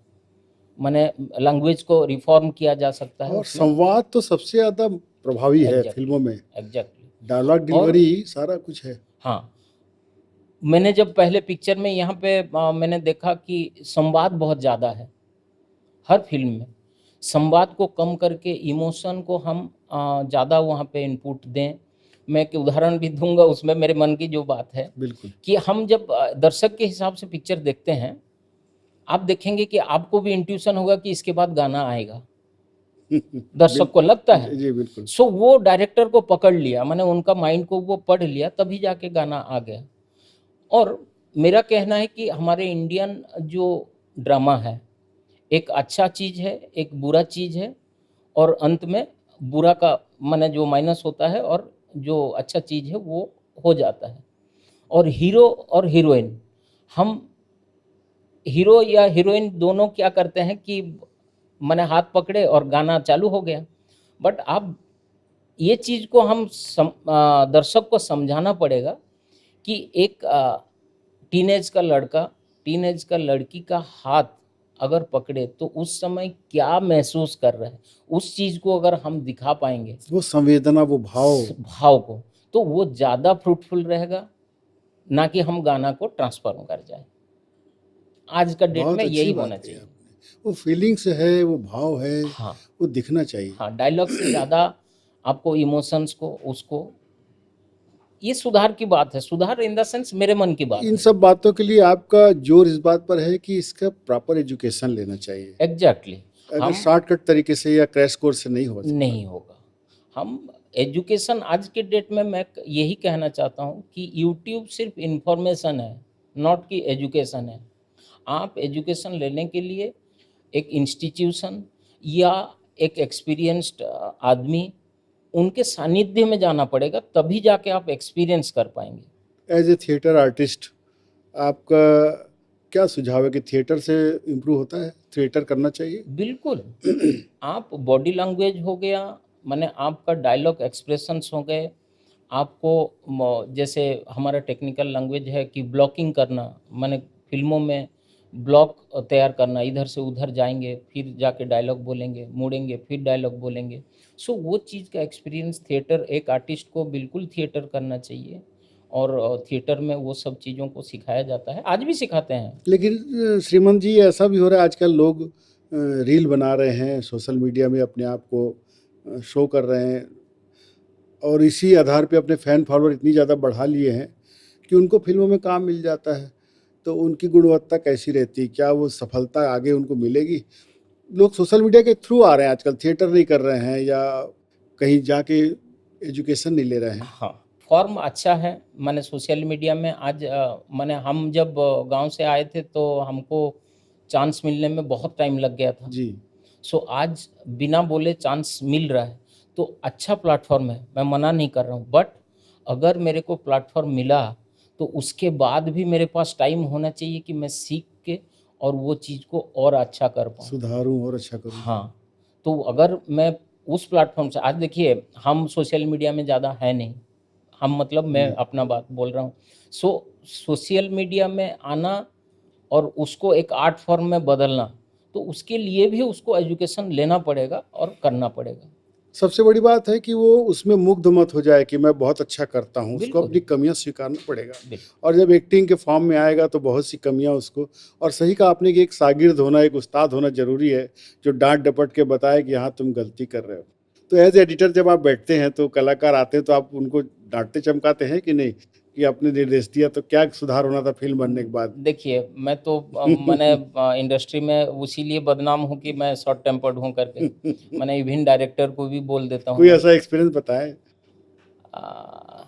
माने लैंग्वेज को रिफॉर्म किया जा सकता है। और संवाद तो सबसे ज़्यादा प्रभावी है फिल्मों में। एग्जैक्टली, डायलॉग डिलीवरी सारा कुछ है। हाँ, मैंने जब पहले पिक्चर में यहाँ पे मैंने देखा कि संवाद बहुत ज़्यादा है हर फिल्म में। संवाद को कम करके इमोशन को हम ज़्यादा वहाँ पे इनपुट दें। मैं एक उदाहरण भी दूंगा, उसमें मेरे मन की जो बात है, बिल्कुल, कि हम जब दर्शक के हिसाब से पिक्चर देखते हैं, आप देखेंगे कि आपको भी इंट्यूशन होगा कि इसके बाद गाना आएगा, दर्शक को लगता है। जी बिल्कुल। सो वो डायरेक्टर को पकड़ लिया, मैंने उनका माइंड को वो पढ़ लिया, तभी जाके गाना आ गया। और मेरा कहना है कि हमारे इंडियन जो ड्रामा है, एक अच्छा चीज़ है, एक बुरा चीज़ है, और अंत में बुरा का माने जो माइनस होता है और जो अच्छा चीज़ है वो हो जाता है। और हीरो और हीरोइन, हम हीरो या हीरोइन दोनों क्या करते हैं कि मैंने हाथ पकड़े और गाना चालू हो गया। बट आप ये चीज़ को हम दर्शक को समझाना पड़ेगा कि एक टीनेज का लड़का, टीनेज का लड़की का हाथ अगर पकड़े तो उस समय क्या महसूस कर रहा है, उस चीज़ को अगर हम दिखा पाएंगे, वो संवेदना, वो भाव को, तो वो ज़्यादा फ्रूटफुल रहेगा, ना कि हम गाना को ट्रांसफर कर जाए। आज का डेट में यही होना चाहिए। वो फीलिंग्स है, वो भाव है, हाँ, वो दिखना चाहिए। हाँ, डायलॉग से ज़्यादा आपको इमोशंस को, उसको, ये सुधार की बात है। सुधार इन द सेंस मेरे मन की बात इन है। सब बातों के लिए आपका जोर इस बात पर है कि इसका प्रॉपर एजुकेशन लेना चाहिए। एग्जैक्टली, अगर शॉर्टकट तरीके से या क्रैश कोर्स से नहीं होगा। हम एजुकेशन आज के डेट में मैं यही कहना चाहता हूँ कि यूट्यूब सिर्फ इंफॉर्मेशन है, नॉट कि एजुकेशन है। आप एजुकेशन लेने के लिए एक इंस्टीट्यूशन या एक एक्सपीरियंस्ड आदमी, उनके सानिध्य में जाना पड़ेगा, तभी जाके आप एक्सपीरियंस कर पाएंगे। एज ए थिएटर आर्टिस्ट आपका क्या सुझाव है कि थिएटर से इम्प्रूव होता है, थिएटर करना चाहिए? बिल्कुल। आप बॉडी लैंग्वेज हो गया, माने आपका डायलॉग एक्सप्रेशंस हो गए, आपको जैसे हमारा टेक्निकल लैंग्वेज है कि ब्लॉकिंग करना, माने फिल्मों में ब्लॉक तैयार करना, इधर से उधर जाएंगे, फिर जाके डायलॉग बोलेंगे, मुड़ेंगे, फिर डायलॉग बोलेंगे। सो वो चीज़ का एक्सपीरियंस थिएटर, एक आर्टिस्ट को बिल्कुल थिएटर करना चाहिए, और थिएटर में वो सब चीज़ों को सिखाया जाता है, आज भी सिखाते हैं। लेकिन श्रीमंत जी, ऐसा भी हो रहा है आजकल, लोग रील बना रहे हैं, सोशल मीडिया में अपने आप को शो कर रहे हैं, और इसी आधार पे अपने फैन फॉलोअर इतनी ज़्यादा बढ़ा लिए हैं कि उनको फिल्मों में काम मिल जाता है। तो उनकी गुणवत्ता कैसी रहती, क्या वो सफलता आगे उनको मिलेगी? लोग सोशल मीडिया के थ्रू आ रहे हैं आजकल, थिएटर नहीं कर रहे हैं या कहीं जाके एजुकेशन नहीं ले रहे हैं। हाँ, फॉर्म अच्छा है। मैंने सोशल मीडिया में आज मैंने हम जब गाँव से आए थे तो हमको चांस मिलने में बहुत टाइम लग गया था। जी। सो आज बिना बोले चांस मिल रहा है, तो अच्छा प्लेटफ़ॉर्म है, मैं मना नहीं कर रहा हूँ। बट अगर मेरे को प्लेटफ़ॉर्म मिला, तो उसके बाद भी मेरे पास टाइम होना चाहिए कि मैं सीख के और वो चीज़ को और अच्छा कर पाऊँ। सुधारूँ और अच्छा करूँ। हाँ, तो अगर मैं उस प्लेटफ़ॉर्म से, आज देखिए हम सोशल मीडिया में ज़्यादा है नहीं, हम मतलब मैं जी। अपना बात बोल रहा हूँ। सो सोशल मीडिया में आना और उसको एक आर्ट फॉर्म में बदलना, तो उसके लिए भी उसको एजुकेशन लेना पड़ेगा और करना पड़ेगा। सबसे बड़ी बात है कि वो उसमें मुग्ध मत हो जाए कि मैं बहुत अच्छा करता हूँ, उसको बिल्कुल, अपनी कमियाँ स्वीकारना पड़ेगा। बिल्कुल। और जब एक्टिंग के फॉर्म में आएगा तो बहुत सी कमियाँ उसको, और सही कहा आपने कि एक शागिर्द होना, एक उस्ताद होना ज़रूरी है, जो डाँट डपट के बताए कि हाँ तुम गलती कर रहे हो। तो एज़ एडिटर जब आप बैठते हैं तो कलाकार आते हैं तो आप उनको डाँटते चमकाते हैं कि नहीं, कि आपने निर्देश दिया तो क्या सुधार होना था फिल्म बनने के बाद? देखिए, मैं तो मैंने इंडस्ट्री में इसीलिए बदनाम हूँ कि मैं शॉर्ट टेम्पर्ड हूँ करके। मैंने इवन डायरेक्टर को भी बोल देता कोई हूँ। ऐसा एक्सपीरियंस बताएँ? अ,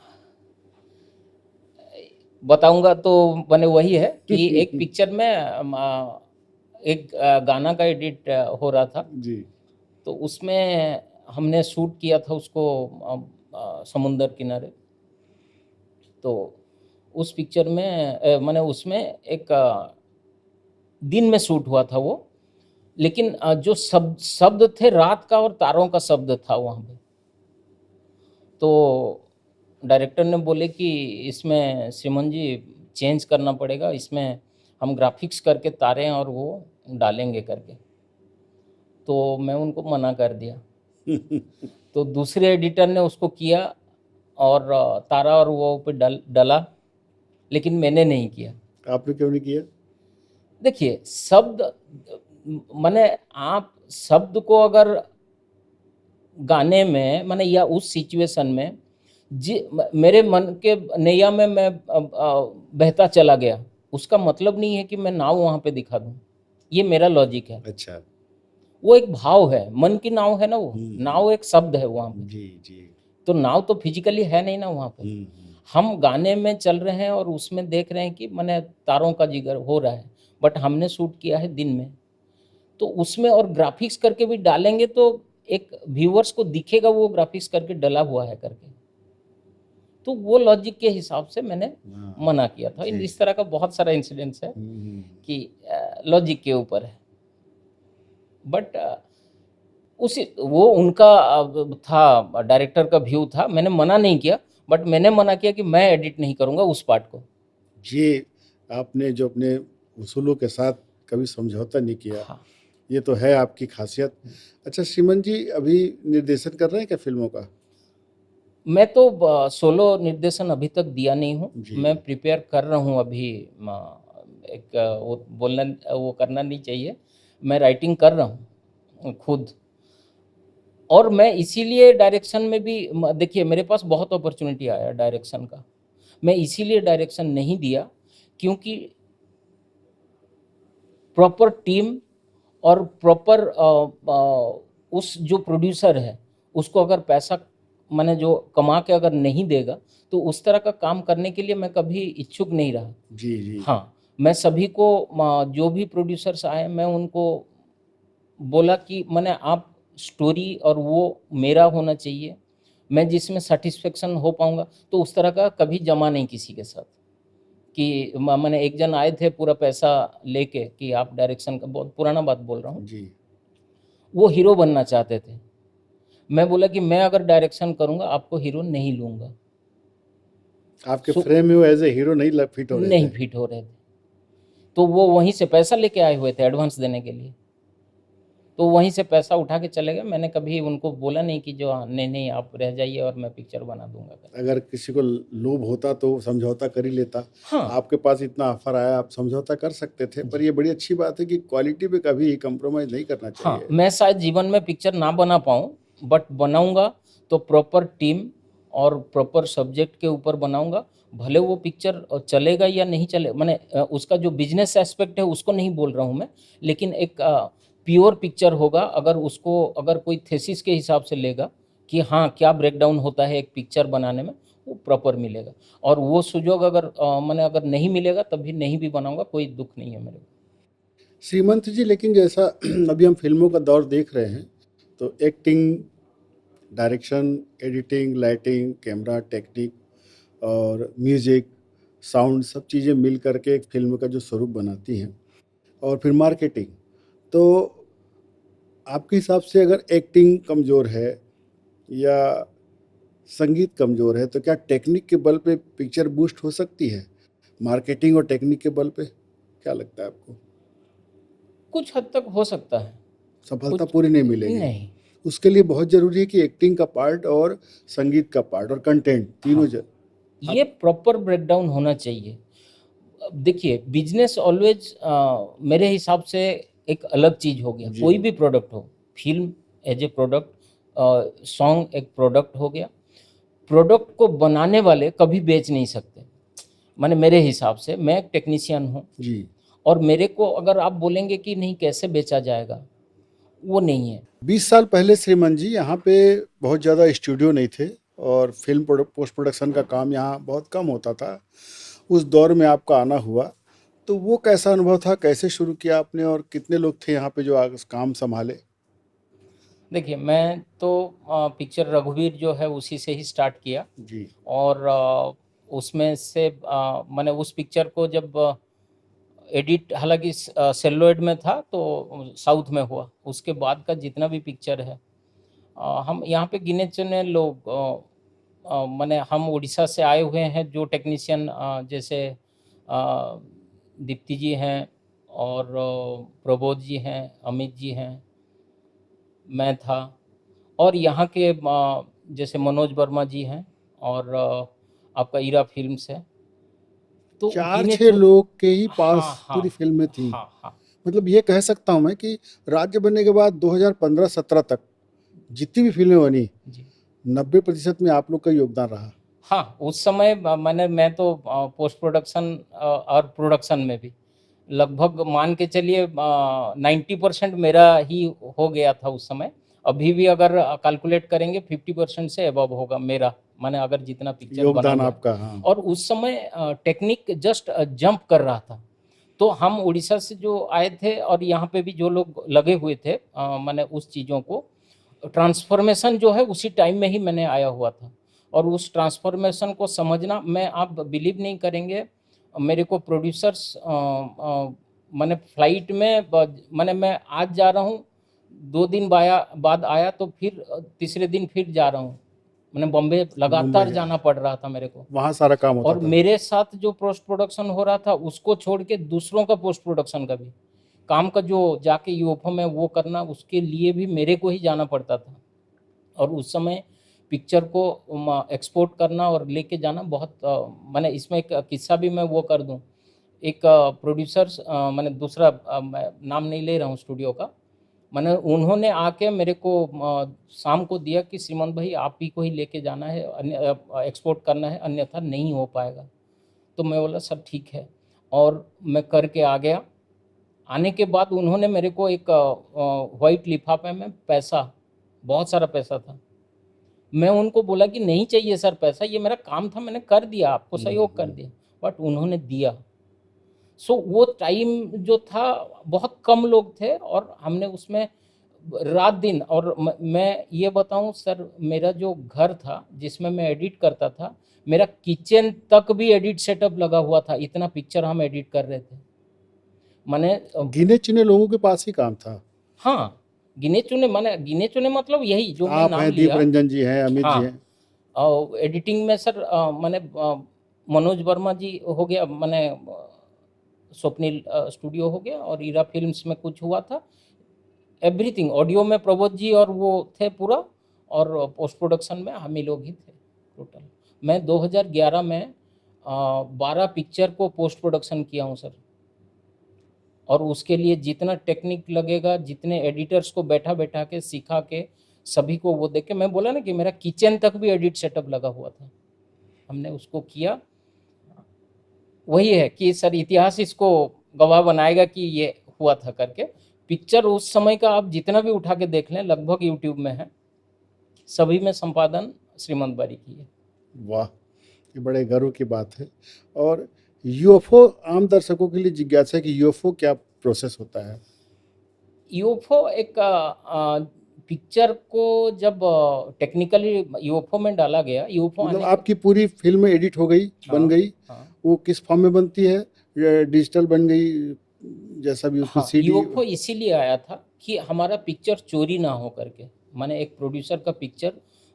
बताऊँगा तो मैंने वही है कि एक पिक्चर में एक गाना का एडिट हो रहा था। जी। तो उसमें हमने शूट किया था उसको समुंदर किनारे। तो उस पिक्चर में माने उसमें एक दिन में शूट हुआ था वो, लेकिन जो शब्द थे रात का और तारों का शब्द था वहाँ पे। तो डायरेक्टर ने बोले कि इसमें श्रीमान जी चेंज करना पड़ेगा, इसमें हम ग्राफ़िक्स करके तारे और वो डालेंगे करके। तो मैं उनको मना कर दिया। तो दूसरे एडिटर ने उसको किया और तारा और वो पे डला, लेकिन मैंने नहीं किया। आपने क्यों नहीं किया? देखिए, शब्द माने आप शब्द को अगर गाने में माने या उस सिचुएशन में मेरे मन के नैया में मैं बहता चला गया, उसका मतलब नहीं है कि मैं नाव वहाँ पे दिखा दूँ। ये मेरा लॉजिक है। अच्छा। वो एक भाव है, मन की नाव है ना वो, हुँ, नाव एक शब्द है वहाँ पे। जी, जी। तो नाव तो फिज़िकली है नहीं ना वहाँ पे। हुँ, हुँ। हम गाने में चल रहे हैं और उसमें देख रहे हैं कि माने तारों का जिगर हो रहा है, बट हमने शूट किया है दिन में। तो उसमें और ग्राफ़िक्स करके भी डालेंगे तो एक व्यूअर्स को दिखेगा वो ग्राफ़िक्स करके डला हुआ है करके। तो वो लॉजिक के हिसाब से मैंने हाँ, मना किया था। जी। इस तरह का बहुत सारा इंसिडेंट्स है हुँ, हुँ। कि लॉजिक के ऊपर है। बट उसी वो उनका था, डायरेक्टर का व्यू था, मैंने मना नहीं किया, बट मैंने मना किया कि मैं एडिट नहीं करूँगा उस पार्ट को। ये आपने जो अपने उसूलों के साथ कभी समझौता नहीं किया, हाँ। ये तो है आपकी ख़ासियत। अच्छा श्रीमन जी, अभी निर्देशन कर रहे हैं क्या फ़िल्मों का? मैं तो सोलो निर्देशन अभी तक दिया नहीं हूँ। जी। मैं प्रिपेयर कर रहा हूँ अभी, एक वो करना नहीं चाहिए। मैं राइटिंग कर रहा हूँ खुद, और मैं इसीलिए डायरेक्शन में भी देखिए मेरे पास बहुत अपॉर्च्युनिटी आया डायरेक्शन का। मैं इसीलिए डायरेक्शन नहीं दिया क्योंकि प्रॉपर टीम और प्रॉपर उस जो प्रोड्यूसर है, उसको अगर पैसा माने जो कमा के अगर नहीं देगा, तो उस तरह का काम करने के लिए मैं कभी इच्छुक नहीं रहा। जी, जी। हाँ, मैं सभी को जो भी प्रोड्यूसर्स आए, मैं उनको बोला कि माने आप स्टोरी और वो मेरा होना चाहिए, मैं जिसमें सैटिस्फैक्शन हो पाऊँगा, तो उस तरह का कभी जमा नहीं किसी के साथ। कि माने एक जन आए थे पूरा पैसा लेके कि आप डायरेक्शन का, बहुत पुराना बात बोल रहा हूँ, जी। वो हीरो बनना चाहते थे। मैं बोला कि मैं अगर डायरेक्शन करूँगा आपको हीरो नहीं लूँगा। आपके सो फ्रेम में वो एज़ ए हीरो नहीं ल फिट हो रहे नहीं थे। फिट हो रहे थे। तो वो वहीं से पैसा लेके आए हुए थे एडवांस देने के लिए, तो वहीं से पैसा उठा के चले गए। मैंने कभी उनको बोला नहीं कि जो नहीं नहीं आप रह जाइए और मैं पिक्चर बना दूंगा करके। अगर किसी को लोभ होता तो समझौता कर ही लेता। हाँ आपके पास इतना ऑफर आया, आप समझौता कर सकते थे, पर ये बड़ी अच्छी बात है कि क्वालिटी पे कभी कंप्रोमाइज नहीं करना हाँ, चाहिए। मैं शायद जीवन में पिक्चर ना बना पाऊँ, बट बनाऊंगा तो प्रॉपर टीम और प्रॉपर सब्जेक्ट के ऊपर बनाऊंगा। भले वो पिक्चर चलेगा या नहीं चले, मैंने उसका जो बिजनेस एस्पेक्ट है उसको नहीं बोल रहा हूँ मैं, लेकिन एक प्योर पिक्चर होगा अगर उसको, अगर कोई थेसिस के हिसाब से लेगा कि हाँ क्या ब्रेकडाउन होता है एक पिक्चर बनाने में, वो प्रॉपर मिलेगा। और वो सुजोग अगर मैंने अगर नहीं मिलेगा तभी नहीं भी बनाऊंगा, कोई दुख नहीं है मेरे को। श्रीमंत जी, लेकिन जैसा अभी हम फिल्मों का दौर देख रहे हैं, तो acting, direction, editing, lighting, camera, technique और म्यूजिक, साउंड, सब चीज़ें मिल करके एक फिल्म का जो स्वरूप बनाती हैं, और फिर मार्केटिंग। तो आपके हिसाब से अगर एक्टिंग कमज़ोर है या संगीत कमज़ोर है, तो क्या टेक्निक के बल पे पिक्चर बूस्ट हो सकती है? मार्केटिंग और टेक्निक के बल पे क्या लगता है आपको? कुछ हद तक हो सकता है। सफलता कुछ पूरी नहीं मिलेगी। नहीं। उसके लिए बहुत ज़रूरी है कि एक्टिंग का पार्ट और संगीत का पार्ट और कंटेंट तीनों हाँ, ये प्रॉपर ब्रेकडाउन होना चाहिए। अब देखिए बिजनेस ऑलवेज मेरे हिसाब से एक अलग चीज़ हो गया। जी। कोई भी प्रोडक्ट हो, film as a product, song एक प्रोडक्ट हो गया। प्रोडक्ट को बनाने वाले कभी बेच नहीं सकते। माने मेरे हिसाब से, मैं एक टेक्नीशियन हूँ जी। और मेरे को अगर आप बोलेंगे कि नहीं कैसे बेचा जाएगा, वो नहीं है। 20 साल पहले श्रीमंत जी, यहाँ पे बहुत ज़्यादा स्टूडियो नहीं थे और फिल्म पोस्ट प्रोडक्शन का काम यहाँ बहुत कम होता था। उस दौर में आपका आना हुआ, तो वो कैसा अनुभव था? कैसे शुरू किया आपने और कितने लोग थे यहाँ पे जो काम संभाले? देखिए मैं तो पिक्चर रघुवीर जो है उसी से ही स्टार्ट किया। जी। और उसमें से मैंने उस पिक्चर को जब एडिट, हालांकि सेलुलॉइड में था तो साउथ में हुआ। उसके बाद का जितना भी पिक्चर है हम यहाँ पे गिने चुने लोग, माने हम उड़ीसा से आए हुए हैं जो टेक्नीशियन, जैसे दीप्ति जी हैं और प्रबोध जी हैं, अमित जी हैं, मैं था, और यहाँ के जैसे मनोज वर्मा जी हैं, और आपका ईरा फिल्म्स है। तो 4-6 लोग के ही पास हाँ पूरी हाँ फिल्में थी। हाँ हाँ मतलब ये कह सकता हूँ मैं कि राज्य बनने के बाद 2015-17 तक जितनी भी फिल्में बनी, जी 90% में आप लोग का योगदान रहा। हाँ, उस समय मैं तो पोस्ट प्रोडक्शन और प्रोडक्शन में भी लगभग मान के चलिए 90% मेरा ही हो गया था उस समय। अभी भी अगर कैलकुलेट करेंगे 50% से अबव होगा मेरा, माने अगर जितना पिक्चर बना योगदान हुआ है। आपका, हाँ। और उस समय टेक्निक जस्ट जंप कर रहा था। तो हम उड़ीसा से जो आए थे और यहाँ पे भी जो लोग लगे हुए थे, माने उस चीज़ों को ट्रांसफॉर्मेशन जो है उसी टाइम में ही मैंने आया हुआ था। और उस ट्रांसफॉर्मेशन को समझना, मैं, आप बिलीव नहीं करेंगे, मेरे को प्रोड्यूसर्स मैंने फ्लाइट में मैंने मैं आज जा रहा हूँ, 2 दिन बाद आया तो फिर तीसरे दिन फिर जा रहा हूँ। मैंने बॉम्बे लगातार मुंबई जाना पड़ रहा था मेरे को। वहाँ सारा काम होता और था। मेरे साथ जो पोस्ट प्रोडक्शन हो रहा था उसको छोड़ के दूसरों का पोस्ट प्रोडक्शन का भी काम का जो जाके यूएफओ में वो करना, उसके लिए भी मेरे को ही जाना पड़ता था। और उस समय पिक्चर को एक्सपोर्ट करना और लेके जाना बहुत मैंने इसमें एक किस्सा भी मैं वो कर दूं। एक प्रोड्यूसर्स, मैंने दूसरा मैं नाम नहीं ले रहा हूँ स्टूडियो का, मैंने, उन्होंने आके मेरे को शाम को दिया कि श्रीमंत भाई आप ही को ही लेके जाना है, एक्सपोर्ट करना है, अन्यथा नहीं हो पाएगा। तो मैं बोला सर ठीक है, और मैं करके आ गया। आने के बाद उन्होंने मेरे को एक वाइट लिफाफे में पैसा, बहुत सारा पैसा था। मैं उनको बोला कि नहीं चाहिए सर पैसा, ये मेरा काम था, मैंने कर दिया, आपको सहयोग कर दिया, बट उन्होंने दिया। सो वो टाइम जो था बहुत कम लोग थे और हमने उसमें रात दिन, और मैं ये बताऊं सर, मेरा जो घर था जिसमें मैं एडिट करता था, मेरा किचन तक भी एडिट सेटअप लगा हुआ था, इतना पिक्चर हम एडिट कर रहे थे। मैंने गिने चुने लोगों के पास ही काम था। हाँ, गिने चुने, माने गिने चुने मतलब यही जो मैं आप नाम हैं, दीप लिया। रंजन जी हैं, अमित जी हाँ, हैं। एडिटिंग में सर मैंने मनोज वर्मा जी हो गया, मैंने स्वप्निल स्टूडियो हो गया, और ईरा फिल्म्स में कुछ हुआ था। एवरीथिंग, ऑडियो में प्रबोध जी और वो थे पूरा, और पोस्ट प्रोडक्शन में हम ही लोग ही थे टोटल। मैं 2011 में 12 पिक्चर को पोस्ट प्रोडक्शन किया हूँ सर, और उसके लिए जितना टेक्निक लगेगा, जितने एडिटर्स को बैठा बैठा के सिखा के सभी को वो देख के, मैं बोला ना कि मेरा किचन तक भी एडिट सेटअप लगा हुआ था, हमने उसको किया। वही है कि सर इतिहास इसको गवाह बनाएगा कि ये हुआ था करके। पिक्चर उस समय का आप जितना भी उठा के देख लें, लगभग यूट्यूब में है, सभी में संपादन श्रीमंत बारी की है। वाह, ये बड़े गर्व की बात है। और यूएफओ, आम दर्शकों के लिए जिज्ञासा है कि यूएफओ क्या प्रोसेस होता है? यूएफओ एक पिक्चर को जब टेक्निकली यूएफओ में डाला गया, यूएफओ मतलब आने आपकी पूरी फिल्म एडिट हो गई, बन हाँ, गई, हाँ, वो किस फॉर्म में बनती है? डिजिटल बन गई, जैसा भी उसमें हाँ, सीडी? यूएफओ इसीलिए आया था कि हमारा पिक्चर चोरी ना हो करके, माने एक प्रोड्यूसर का पिक्चर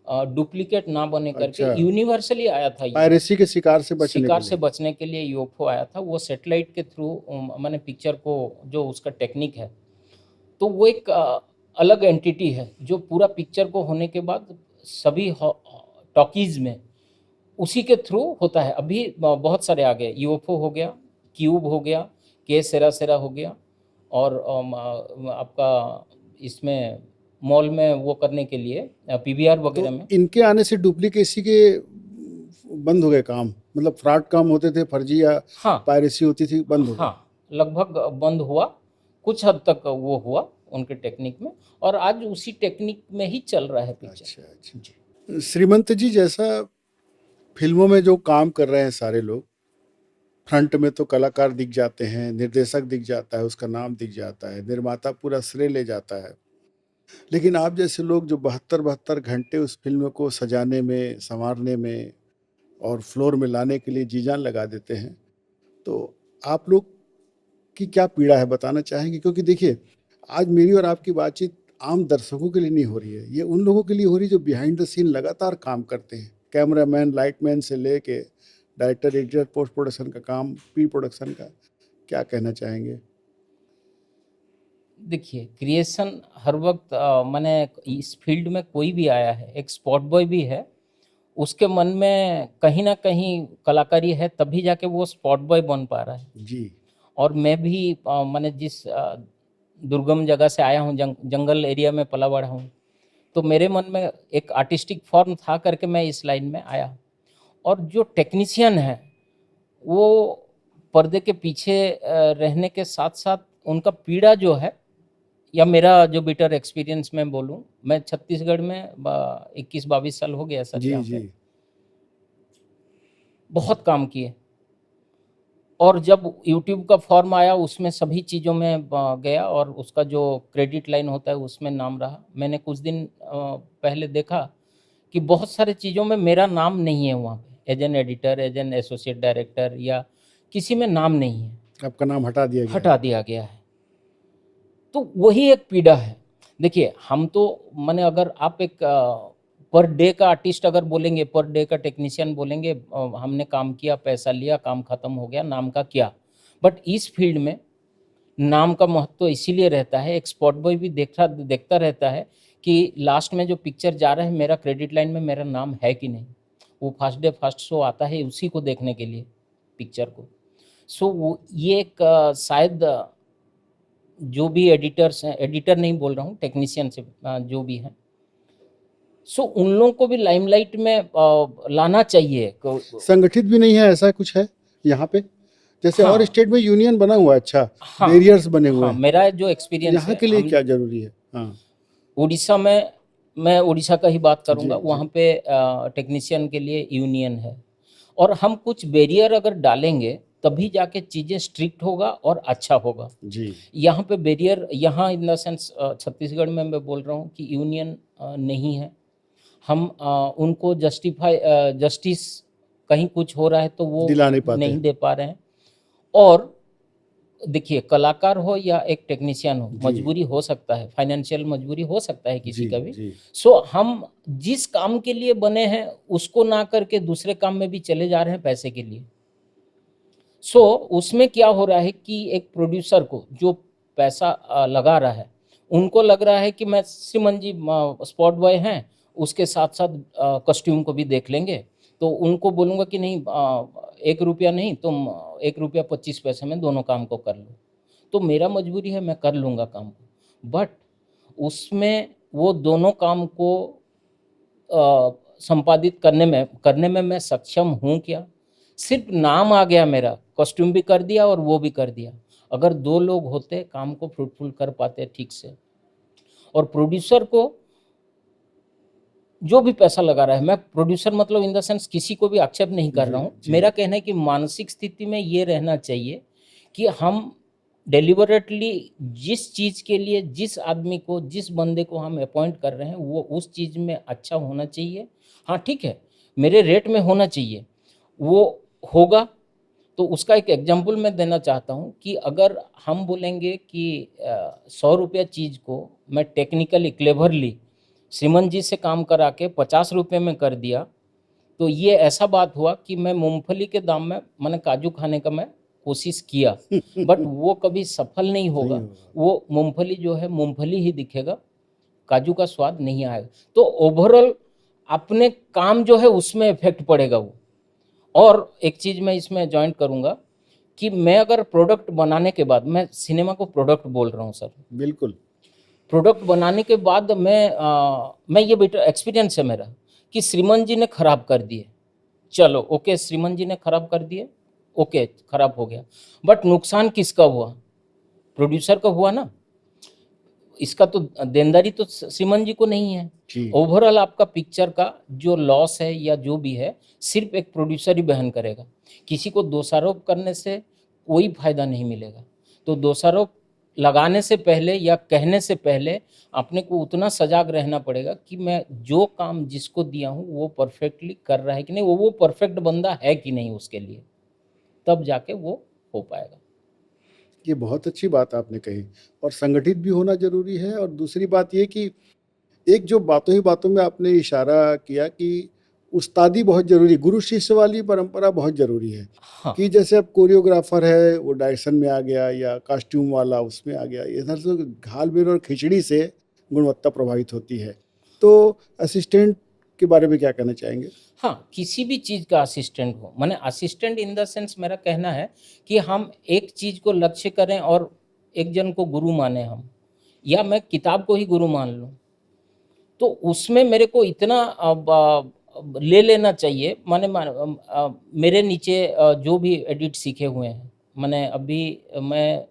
डुप्लीकेट ना बने करके, अच्छा, यूनिवर्सली आया था ये। पायरेसी के शिकार से बचने के शिकार से लिए। बचने के लिए यूएफओ आया था, वो सैटेलाइट के थ्रू माने पिक्चर को, जो उसका टेक्निक है, तो वो एक अलग एंटिटी है जो पूरा पिक्चर को होने के बाद सभी टॉकीज में उसी के थ्रू होता है। अभी बहुत सारे आ गए, यूएफओ हो गया, क्यूब हो गया, के सेरा सेरा हो गया, और आपका इसमें मॉल में वो करने के लिए पीवीआर वगैरह तो में। इनके आने से डुप्लीकेसी के बंद हो गए काम, मतलब फ्रॉड काम होते थे, फर्जी या हाँ, पायरेसी होती थी, बंद हो गए। हाँ, लगभग बंद हुआ, कुछ हद तक वो हुआ उनके टेक्निक में, और आज उसी टेक्निक में ही चल रहा है पिक्चर। अच्छा अच्छा। श्रीमंत जी, जैसा फिल्मों में जो काम कर रहे हैं सारे लोग, फ्रंट में तो कलाकार दिख जाते हैं, निर्देशक दिख जाता है, उसका नाम दिख जाता है, निर्माता पूरा श्रेय ले जाता है, लेकिन आप जैसे लोग जो 72 घंटे उस फिल्म को सजाने में, संवारने में और फ्लोर में लाने के लिए जी जान लगा देते हैं, तो आप लोग की क्या पीड़ा है, बताना चाहेंगे? क्योंकि देखिए, आज मेरी और आपकी बातचीत आम दर्शकों के लिए नहीं हो रही है, ये उन लोगों के लिए हो रही है जो बिहाइंड द सीन लगातार काम करते हैं, कैमरामैन, लाइटमैन से लेके डायरेक्टर, एडिटर, पोस्ट प्रोडक्शन का काम, प्री प्रोडक्शन का। क्या कहना चाहेंगे? देखिए, क्रिएशन हर वक्त माने इस फील्ड में कोई भी आया है, एक स्पॉट बॉय भी है, उसके मन में कहीं ना कहीं कलाकारी है, तभी जाके वो स्पॉट बॉय बन पा रहा है। जी। और मैं भी मैंने जिस दुर्गम जगह से आया हूँ, जंगल एरिया में पला बड़ा हूँ, तो मेरे मन में एक आर्टिस्टिक फॉर्म था करके मैं इस लाइन में आया। और जो टेक्नीशियन है, वो पर्दे के पीछे रहने के साथ साथ उनका पीड़ा जो है, या मेरा जो बिटर एक्सपीरियंस में बोलूँ, मैं छत्तीसगढ़ में 21-22 साल हो गया सर जी यहाँ जी। पे, बहुत काम किए। और जब यूट्यूब का फॉर्म आया, उसमें सभी चीज़ों में गया, और उसका जो क्रेडिट लाइन होता है उसमें नाम रहा। मैंने कुछ दिन पहले देखा कि बहुत सारे चीज़ों में मेरा नाम नहीं है वहाँ पे, as an editor, as an associate director, या किसी में नाम नहीं है, आपका नाम हटा दिया गया हटा दिया गया है। तो वही एक पीड़ा है। देखिए, हम तो माने अगर आप एक पर डे का आर्टिस्ट अगर बोलेंगे, पर डे का टेक्नीशियन बोलेंगे, हमने काम किया, पैसा लिया, काम खत्म हो गया, नाम का क्या। बट इस फील्ड में नाम का महत्व इसीलिए रहता है, एक स्पॉट बॉय भी देखता रहता है कि लास्ट में जो पिक्चर जा रहा है, मेरा क्रेडिट लाइन में मेरा नाम है कि नहीं। वो फर्स्ट डे फर्स्ट शो आता है उसी को देखने के लिए, पिक्चर को। सो वो ये एक शायद जो भी एडिटर्स हैं, एडिटर नहीं बोल रहा हूँ, टेक्नीशियन से जो भी हैं, सो उन लोगों को भी लाइमलाइट में लाना चाहिए। संगठित भी नहीं है, ऐसा कुछ है यहाँ पे? जैसे और हाँ, स्टेट में यूनियन बना हुआ है, अच्छा, हाँ, बैरियर्स बने हुए हाँ, हैं, मेरा जो एक्सपीरियंस यहाँ है, के लिए हम क्या जरूरी है? हाँ उड़ीसा में, मैं उड़ीसा का ही बात जी करूँगा, जी। वहाँ पे टेक्नीशियन के लिए यूनियन है, और हम कुछ बैरियर अगर डालेंगे तभी जाके चीज़ें स्ट्रिक्ट होगा और अच्छा होगा। जी यहाँ पे बैरियर, यहाँ इन द सेंस छत्तीसगढ़ में मैं बोल रहा हूँ कि यूनियन नहीं है। हम उनको जस्टिस, कहीं कुछ हो रहा है तो वो दिला नहीं पाते। नहीं दे पा रहे हैं। और देखिए, कलाकार हो या एक टेक्नीशियन हो, जी मजबूरी हो सकता है, फाइनेंशियल मजबूरी हो सकता है किसी जी का भी। जी। सो हम जिस काम के लिए बने हैं उसको ना करके दूसरे काम में भी चले जा रहे हैं पैसे के लिए। सो उसमें क्या हो रहा है कि एक प्रोड्यूसर को जो पैसा लगा रहा है, उनको लग रहा है कि मैं श्रीमान जी स्पॉट बॉय हैं, उसके साथ साथ कॉस्ट्यूम को भी देख लेंगे। तो उनको बोलूँगा कि नहीं, 1 रुपया नहीं, तुम 1 रुपया 25 पैसे में दोनों काम को कर लो। तो मेरा मजबूरी है, मैं कर लूँगा काम को, बट उसमें वो दोनों काम को संपादित करने में मैं सक्षम हूँ क्या? सिर्फ नाम आ गया मेरा, कॉस्ट्यूम भी कर दिया और वो भी कर दिया। अगर 2 लोग होते, काम को फ्रूटफुल कर पाते ठीक से। और प्रोड्यूसर को जो भी पैसा लगा रहा है, मैं प्रोड्यूसर मतलब इन द सेंस किसी को भी आक्षेप नहीं कर रहा हूँ। मेरा कहना है कि मानसिक स्थिति में ये रहना चाहिए कि हम डेलिबरेटली जिस चीज़ के लिए, जिस आदमी को, जिस बंदे को हम अपॉइंट कर रहे हैं, वो उस चीज़ में अच्छा होना चाहिए। हाँ ठीक है, मेरे रेट में होना चाहिए, वो होगा। तो उसका एक एग्जांपल मैं देना चाहता हूँ कि अगर हम बोलेंगे कि 100 रुपया चीज़ को मैं टेक्निकली क्लेवरली श्रीमान जी से काम करा के 50 रुपये में कर दिया, तो ये ऐसा बात हुआ कि मैं मूंगफली के दाम में मैंने काजू खाने का मैं कोशिश किया, बट वो कभी सफल नहीं होगा। वो मूंगफली जो है मूंगफली ही दिखेगा, काजू का स्वाद नहीं आएगा। तो ओवरऑल अपने काम जो है उसमें इफेक्ट पड़ेगा वो। और एक चीज़ मैं इसमें जॉइंट करूँगा कि मैं अगर प्रोडक्ट बनाने के बाद, मैं सिनेमा को प्रोडक्ट बोल रहा हूँ सर, बिल्कुल। प्रोडक्ट बनाने के बाद मैं ये बेटा एक्सपीरियंस है मेरा कि श्रीमान जी ने खराब कर दिए, चलो ओके, श्रीमान जी ने खराब कर दिए, ओके खराब हो गया, बट नुकसान किसका हुआ? प्रोड्यूसर का हुआ ना। इसका तो देनदारी तो श्रीमान जी को नहीं है। ओवरऑल आपका पिक्चर का जो लॉस है या जो भी है, सिर्फ एक प्रोड्यूसर ही वहन करेगा। किसी को दोषारोप करने से कोई फायदा नहीं मिलेगा। तो दोषारोप लगाने से पहले या कहने से पहले अपने को उतना सजाग रहना पड़ेगा कि मैं जो काम जिसको दिया हूँ वो परफेक्टली कर रहा है कि नहीं, वो परफेक्ट बंदा है कि नहीं उसके लिए, तब जाके वो हो पाएगा। ये बहुत अच्छी बात आपने कही, और संगठित भी होना जरूरी है। और दूसरी बात ये कि एक जो बातों ही बातों में आपने इशारा किया कि उस्तादी बहुत जरूरी, गुरु शिष्य वाली परंपरा बहुत जरूरी है। हाँ। कि जैसे अब कोरियोग्राफर है वो डायरेक्शन में आ गया, या कॉस्ट्यूम वाला उसमें आ गया, इधर से घाल मेल और खिचड़ी से गुणवत्ता प्रभावित होती है। तो असिस्टेंट के बारे में क्या कहना चाहेंगे? हाँ, किसी भी चीज़ का असिस्टेंट हो, माने असिस्टेंट इन द सेंस मेरा कहना है कि हम एक चीज़ को लक्ष्य करें और एक जन को गुरु माने हम, या मैं किताब को ही गुरु मान लूँ, तो उसमें मेरे को इतना ले लेना चाहिए। माने मेरे नीचे जो भी एडिट सीखे हुए हैं, माने अभी मैं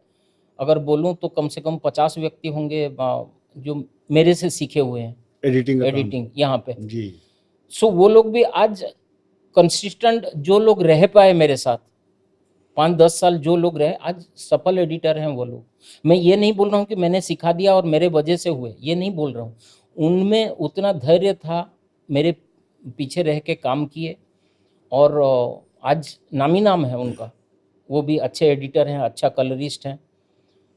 अगर बोलूँ तो कम से कम 50 व्यक्ति होंगे जो मेरे से सीखे हुए हैं एडिटिंग यहाँ पे जी। सो वो लोग भी आज कंसिस्टेंट, जो लोग रह पाए मेरे साथ 5-10 साल, जो लोग रहे आज सफल एडिटर हैं वो लोग। मैं ये नहीं बोल रहा हूँ कि मैंने सिखा दिया और मेरे वजह से हुए, ये नहीं बोल रहा हूँ। उनमें उतना धैर्य था, मेरे पीछे रह के काम किए, और आज नामी नाम है उनका। वो भी अच्छे एडिटर हैं, अच्छा कलरिस्ट हैं।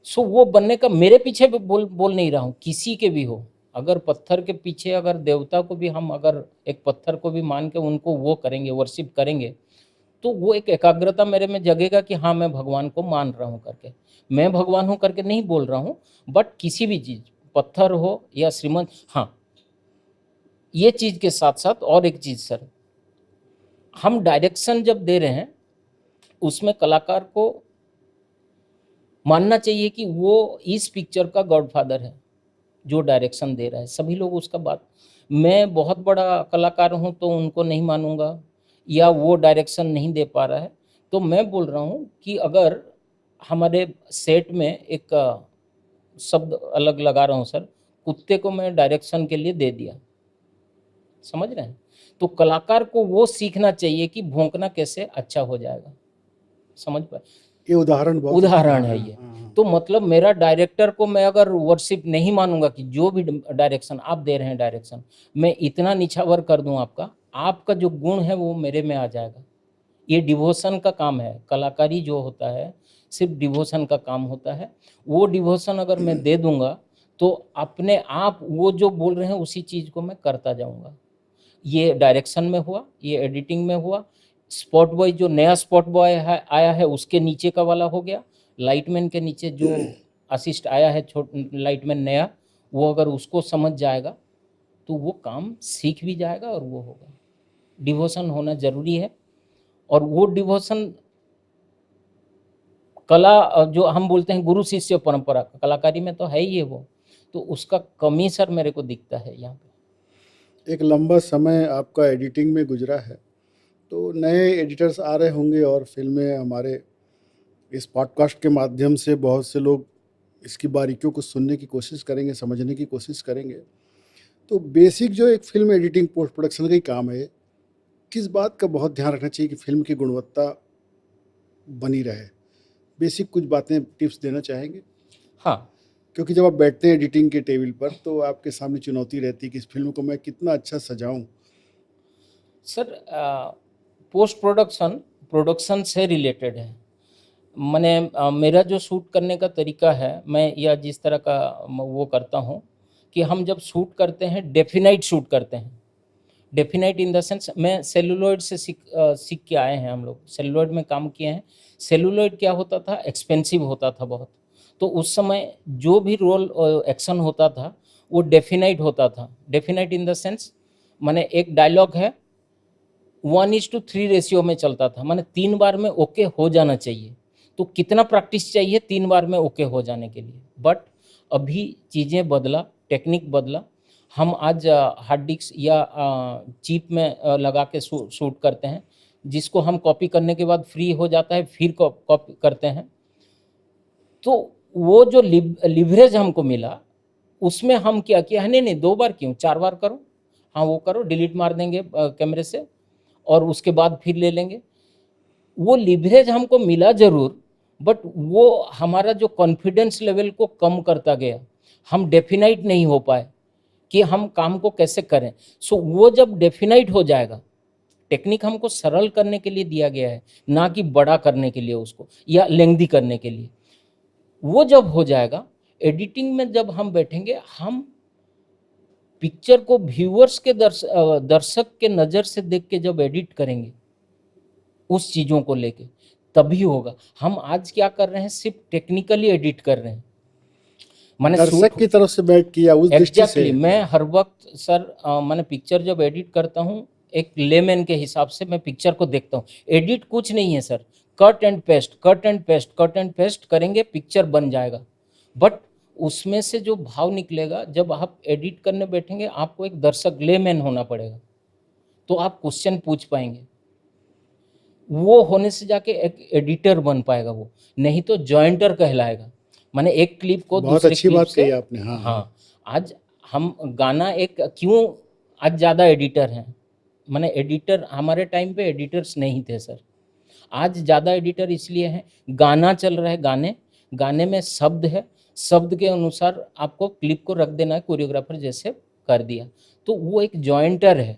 सो वो बनने का मेरे पीछे भी बोल नहीं रहा हूँ, किसी के भी हो। अगर पत्थर के पीछे, अगर देवता को भी हम अगर एक पत्थर को भी मान के उनको वो करेंगे, वर्शिप करेंगे, तो वो एक एकाग्रता मेरे में जगेगा कि हाँ मैं भगवान को मान रहा हूँ करके। मैं भगवान हूँ करके नहीं बोल रहा हूँ, बट किसी भी चीज़, पत्थर हो या श्रीमंत, हाँ ये चीज़ के साथ साथ और एक चीज़ सर, हम डायरेक्शन जब दे रहे हैं उसमें कलाकार को मानना चाहिए कि वो इस पिक्चर का गॉडफादर है जो डायरेक्शन दे रहा है। सभी लोग उसका बात, मैं बहुत बड़ा कलाकार हूँ तो उनको नहीं मानूंगा, या वो डायरेक्शन नहीं दे पा रहा है। तो मैं बोल रहा हूँ कि अगर हमारे सेट में एक शब्द अलग लगा रहा हूँ सर, कुत्ते को मैं डायरेक्शन के लिए दे दिया, समझ रहे हैं? तो कलाकार को वो सीखना चाहिए कि भौंकना कैसे अच्छा हो जाएगा, समझ पाए? ये उदाहरण है ये। तो मतलब मेरा डायरेक्टर को मैं अगर वर्शिप नहीं मानूंगा कि जो भी डायरेक्शन आप दे रहे हैं, डायरेक्शन मैं इतना निछावर कर दूं, आपका जो गुण है वो मेरे में आ जाएगा। ये डिवोशन का काम है, कलाकारी जो होता है सिर्फ डिवोशन का काम होता है। वो डिवोशन अगर मैं दे दूंगा तो अपने आप वो जो बोल रहे हैं उसी चीज़ को मैं करता जाऊंगा। ये डायरेक्शन में हुआ, ये एडिटिंग में हुआ, स्पॉट बॉय जो नया स्पॉट बॉय है आया है उसके नीचे का वाला हो गया, लाइटमैन के नीचे जो असिस्ट आया है लाइटमैन नया, वो अगर उसको समझ जाएगा तो वो काम सीख भी जाएगा और वो होगा। डिवोशन होना ज़रूरी है, और वो डिवोशन कला जो हम बोलते हैं गुरु शिष्य परंपरा, कलाकारी में तो है ही है वो, तो उसका कमी सर मेरे को दिखता है यहाँ पे। एक लंबा समय आपका एडिटिंग में गुजरा है, तो नए एडिटर्स आ रहे होंगे और फिल्में हमारे इस पॉडकास्ट के माध्यम से बहुत से लोग इसकी बारीकियों को सुनने की कोशिश करेंगे, समझने की कोशिश करेंगे। तो बेसिक जो एक फिल्म एडिटिंग पोस्ट प्रोडक्शन का ही काम है, किस बात का बहुत ध्यान रखना चाहिए कि फिल्म की गुणवत्ता बनी रहे? बेसिक कुछ बातें, टिप्स देना चाहेंगे? हाँ क्योंकि जब आप बैठते हैं एडिटिंग के टेबल पर तो आपके सामने चुनौती रहती है कि इस फिल्म को मैं कितना अच्छा सजाऊं। सर, पोस्ट प्रोडक्शन प्रोडक्शन से रिलेटेड है। मैंने मेरा जो शूट करने का तरीका है, मैं या जिस तरह का वो करता हूँ कि हम जब शूट करते हैं डेफिनाइट शूट करते हैं। डेफिनाइट इन द सेंस, मैं सेलुलॉइड से सीख के आए हैं, हम लोग सेलुलॉइड में काम किए हैं। सेलुलॉइड क्या होता था, एक्सपेंसिव होता था बहुत, तो उस समय जो भी रोल एक्शन होता था वो डेफिनाइट होता था। डेफिनाइट इन द सेंस माने एक डायलॉग है 1:3 रेशियो में चलता था, माने 3 बार में ओके हो जाना चाहिए। तो कितना प्रैक्टिस चाहिए 3 बार में ओके हो जाने के लिए। बट अभी चीज़ें बदला, टेक्निक बदला। हम आज हार्ड डिस्क या चिप में लगा के शूट करते हैं, जिसको हम कॉपी करने के बाद फ्री हो जाता है, फिर कॉपी करते हैं। तो वो जो लिवरेज हमको मिला, उसमें हम क्या किया है, नहीं 2 बार क्यों, 4 बार करो। हाँ वो करो, डिलीट मार देंगे कैमरे से, और उसके बाद फिर ले लेंगे। वो लिवरेज हमको मिला ज़रूर, बट वो हमारा जो कॉन्फिडेंस लेवल को कम करता गया। हम डेफिनाइट नहीं हो पाए कि हम काम को कैसे करें। सो वो जब डेफिनाइट हो जाएगा, टेक्निक हमको सरल करने के लिए दिया गया है, ना कि बड़ा करने के लिए उसको या लेंथी करने के लिए। वो जब हो जाएगा, एडिटिंग में जब हम बैठेंगे, हम पिक्चर को व्यूअर्स के दर्शक के नज़र से देख के जब एडिट करेंगे उस चीज़ों को लेके, तभी होगा। हम आज क्या कर रहे हैं, सिर्फ टेक्निकली एडिट कर रहे हैं, मैंने दर्शक की तरफ से बैठ किया उस दृष्टि से। मैं हर वक्त सर मैंने पिक्चर जब एडिट करता हूँ, एक लेमैन के हिसाब से मैं पिक्चर को देखता हूँ। एडिट कुछ नहीं है sir, cut and paste, cut and paste, cut and paste करेंगे, पिक्चर बन जाएगा। बट उसमें से जो भाव निकलेगा, जब आप एडिट करने बैठेंगे, आपको एक दर्शक लेमैन होना पड़ेगा, तो आप क्वेश्चन पूछ पाएंगे। वो होने से जाके एक एडिटर बन पाएगा वो, नहीं तो जॉइंटर कहलाएगा। माने एक क्लिप को बहुत दूसरे अच्छी क्लिप बात से, कही आपने। हाँ हाँ। आज हम गाना एक क्यों आज ज़्यादा एडिटर हैं, माने एडिटर हमारे टाइम पे एडिटर्स नहीं थे सर। आज ज़्यादा एडिटर इसलिए हैं, गाना चल रहा है, गाने में शब्द है, शब्द के अनुसार आपको क्लिप को रख देना है, कोरियोग्राफर जैसे कर दिया, तो वो एक जॉइंटर है।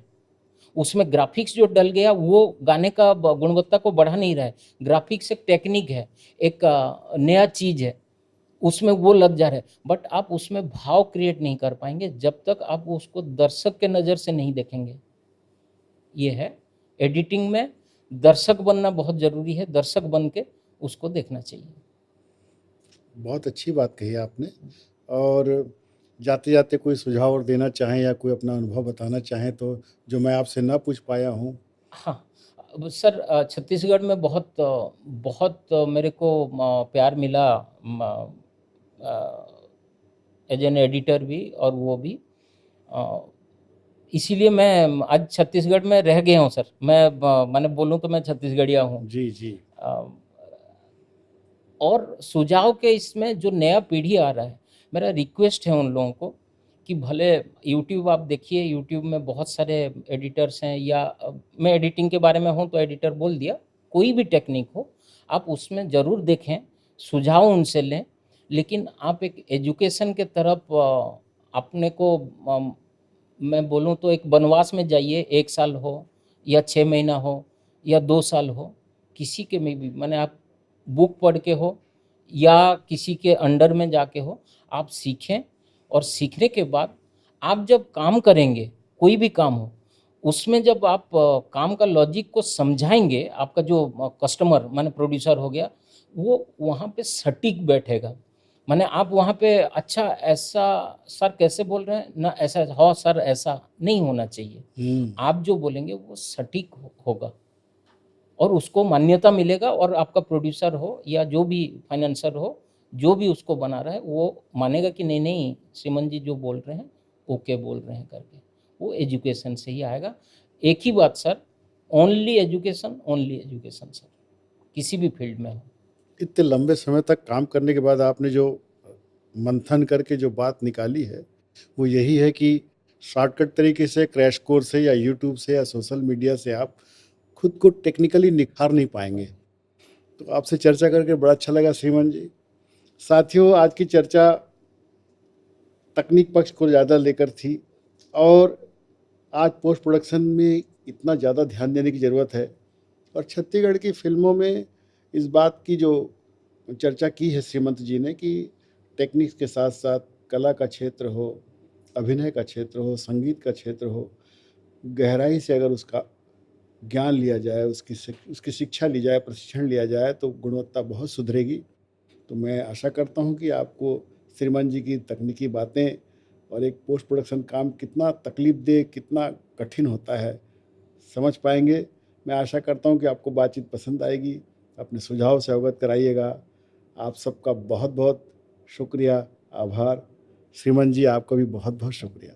उसमें ग्राफिक्स जो डल गया वो गाने का गुणवत्ता को बढ़ा नहीं रहा है। ग्राफिक्स एक टेक्निक है, एक नया चीज़ है, उसमें वो लग जा रहा है, बट आप उसमें भाव क्रिएट नहीं कर पाएंगे जब तक आप उसको दर्शक के नज़र से नहीं देखेंगे। ये है एडिटिंग में दर्शक बनना बहुत ज़रूरी है, दर्शक बन के उसको देखना चाहिए। बहुत अच्छी बात कही आपने। और जाते जाते कोई सुझाव और देना चाहें या कोई अपना अनुभव बताना चाहें तो, जो मैं आपसे ना पूछ पाया हूँ? हाँ, अब सर छत्तीसगढ़ में बहुत मेरे को प्यार मिला एज एन एडिटर भी, और वो भी इसीलिए मैं आज छत्तीसगढ़ में रह गया हूँ सर। मैंने बोलूँ तो मैं छत्तीसगढ़िया हूँ। जी जी। और सुझाव के इसमें जो नया पीढ़ी आ रहा है, मेरा रिक्वेस्ट है उन लोगों को कि भले यूट्यूब आप देखिए, यूट्यूब में बहुत सारे एडिटर्स हैं, या मैं एडिटिंग के बारे में हूँ तो एडिटर बोल दिया, कोई भी टेक्निक हो आप उसमें ज़रूर देखें, सुझाव उनसे लें, लेकिन आप एक एजुकेशन के तरफ अपने को मैं बोलूँ तो एक वनवास में जाइए। 1 साल हो या 6 महीना हो या 2 साल हो, किसी के में भी, माने आप बुक पढ़ के हो या किसी के अंडर में जाके हो, आप सीखें। और सीखने के बाद आप जब काम करेंगे, कोई भी काम हो, उसमें जब आप काम का लॉजिक को समझाएँगे, आपका जो कस्टमर माने प्रोड्यूसर हो गया, वो वहाँ पे सटीक बैठेगा। माने आप वहाँ पे अच्छा ऐसा सर कैसे बोल रहे हैं? ना ऐसा हाँ सर ऐसा नहीं होना चाहिए। आप जो बोलेंगे वो सटीक होगा और उसको मान्यता मिलेगा और आपका प्रोड्यूसर हो या जो भी फाइनेंसर हो, जो भी उसको बना रहा है, वो मानेगा कि नहीं, श्रीमान जी जो बोल रहे हैं, ओके बोल रहे हैं करके। वो एजुकेशन से ही आएगा। एक ही बात सर, ओनली एजुकेशन सर, किसी भी फील्ड में हो। इतने लंबे समय तक काम करने के बाद आपने जो मंथन करके जो बात निकाली है, वो यही है कि शॉर्टकट तरीके से क्रैश कोर्स से या यूट्यूब से या सोशल मीडिया से आप खुद को टेक्निकली निखार नहीं पाएंगे। तो आपसे चर्चा करके बड़ा अच्छा लगा श्रीमान जी। साथियों, आज की चर्चा तकनीक पक्ष को ज़्यादा लेकर थी और आज पोस्ट प्रोडक्शन में इतना ज़्यादा ध्यान देने की ज़रूरत है और छत्तीसगढ़ की फिल्मों में इस बात की जो चर्चा की है श्रीमंत जी ने कि टेक्निक्स के साथ साथ कला का क्षेत्र हो, अभिनय का क्षेत्र हो, संगीत का क्षेत्र हो, गहराई से अगर उसका ज्ञान लिया जाए, उसकी शिक्षा ली जाए, प्रशिक्षण लिया जाए तो गुणवत्ता बहुत सुधरेगी। तो मैं आशा करता हूँ कि आपको श्रीमान जी की तकनीकी बातें और एक पोस्ट प्रोडक्शन काम कितना तकलीफ दे, कितना कठिन होता है, समझ पाएंगे। मैं आशा करता हूँ कि आपको बातचीत पसंद आएगी। अपने सुझाव से अवगत कराइएगा। आप सबका बहुत बहुत शुक्रिया, आभार। श्रीमान जी, आपका भी बहुत बहुत शुक्रिया।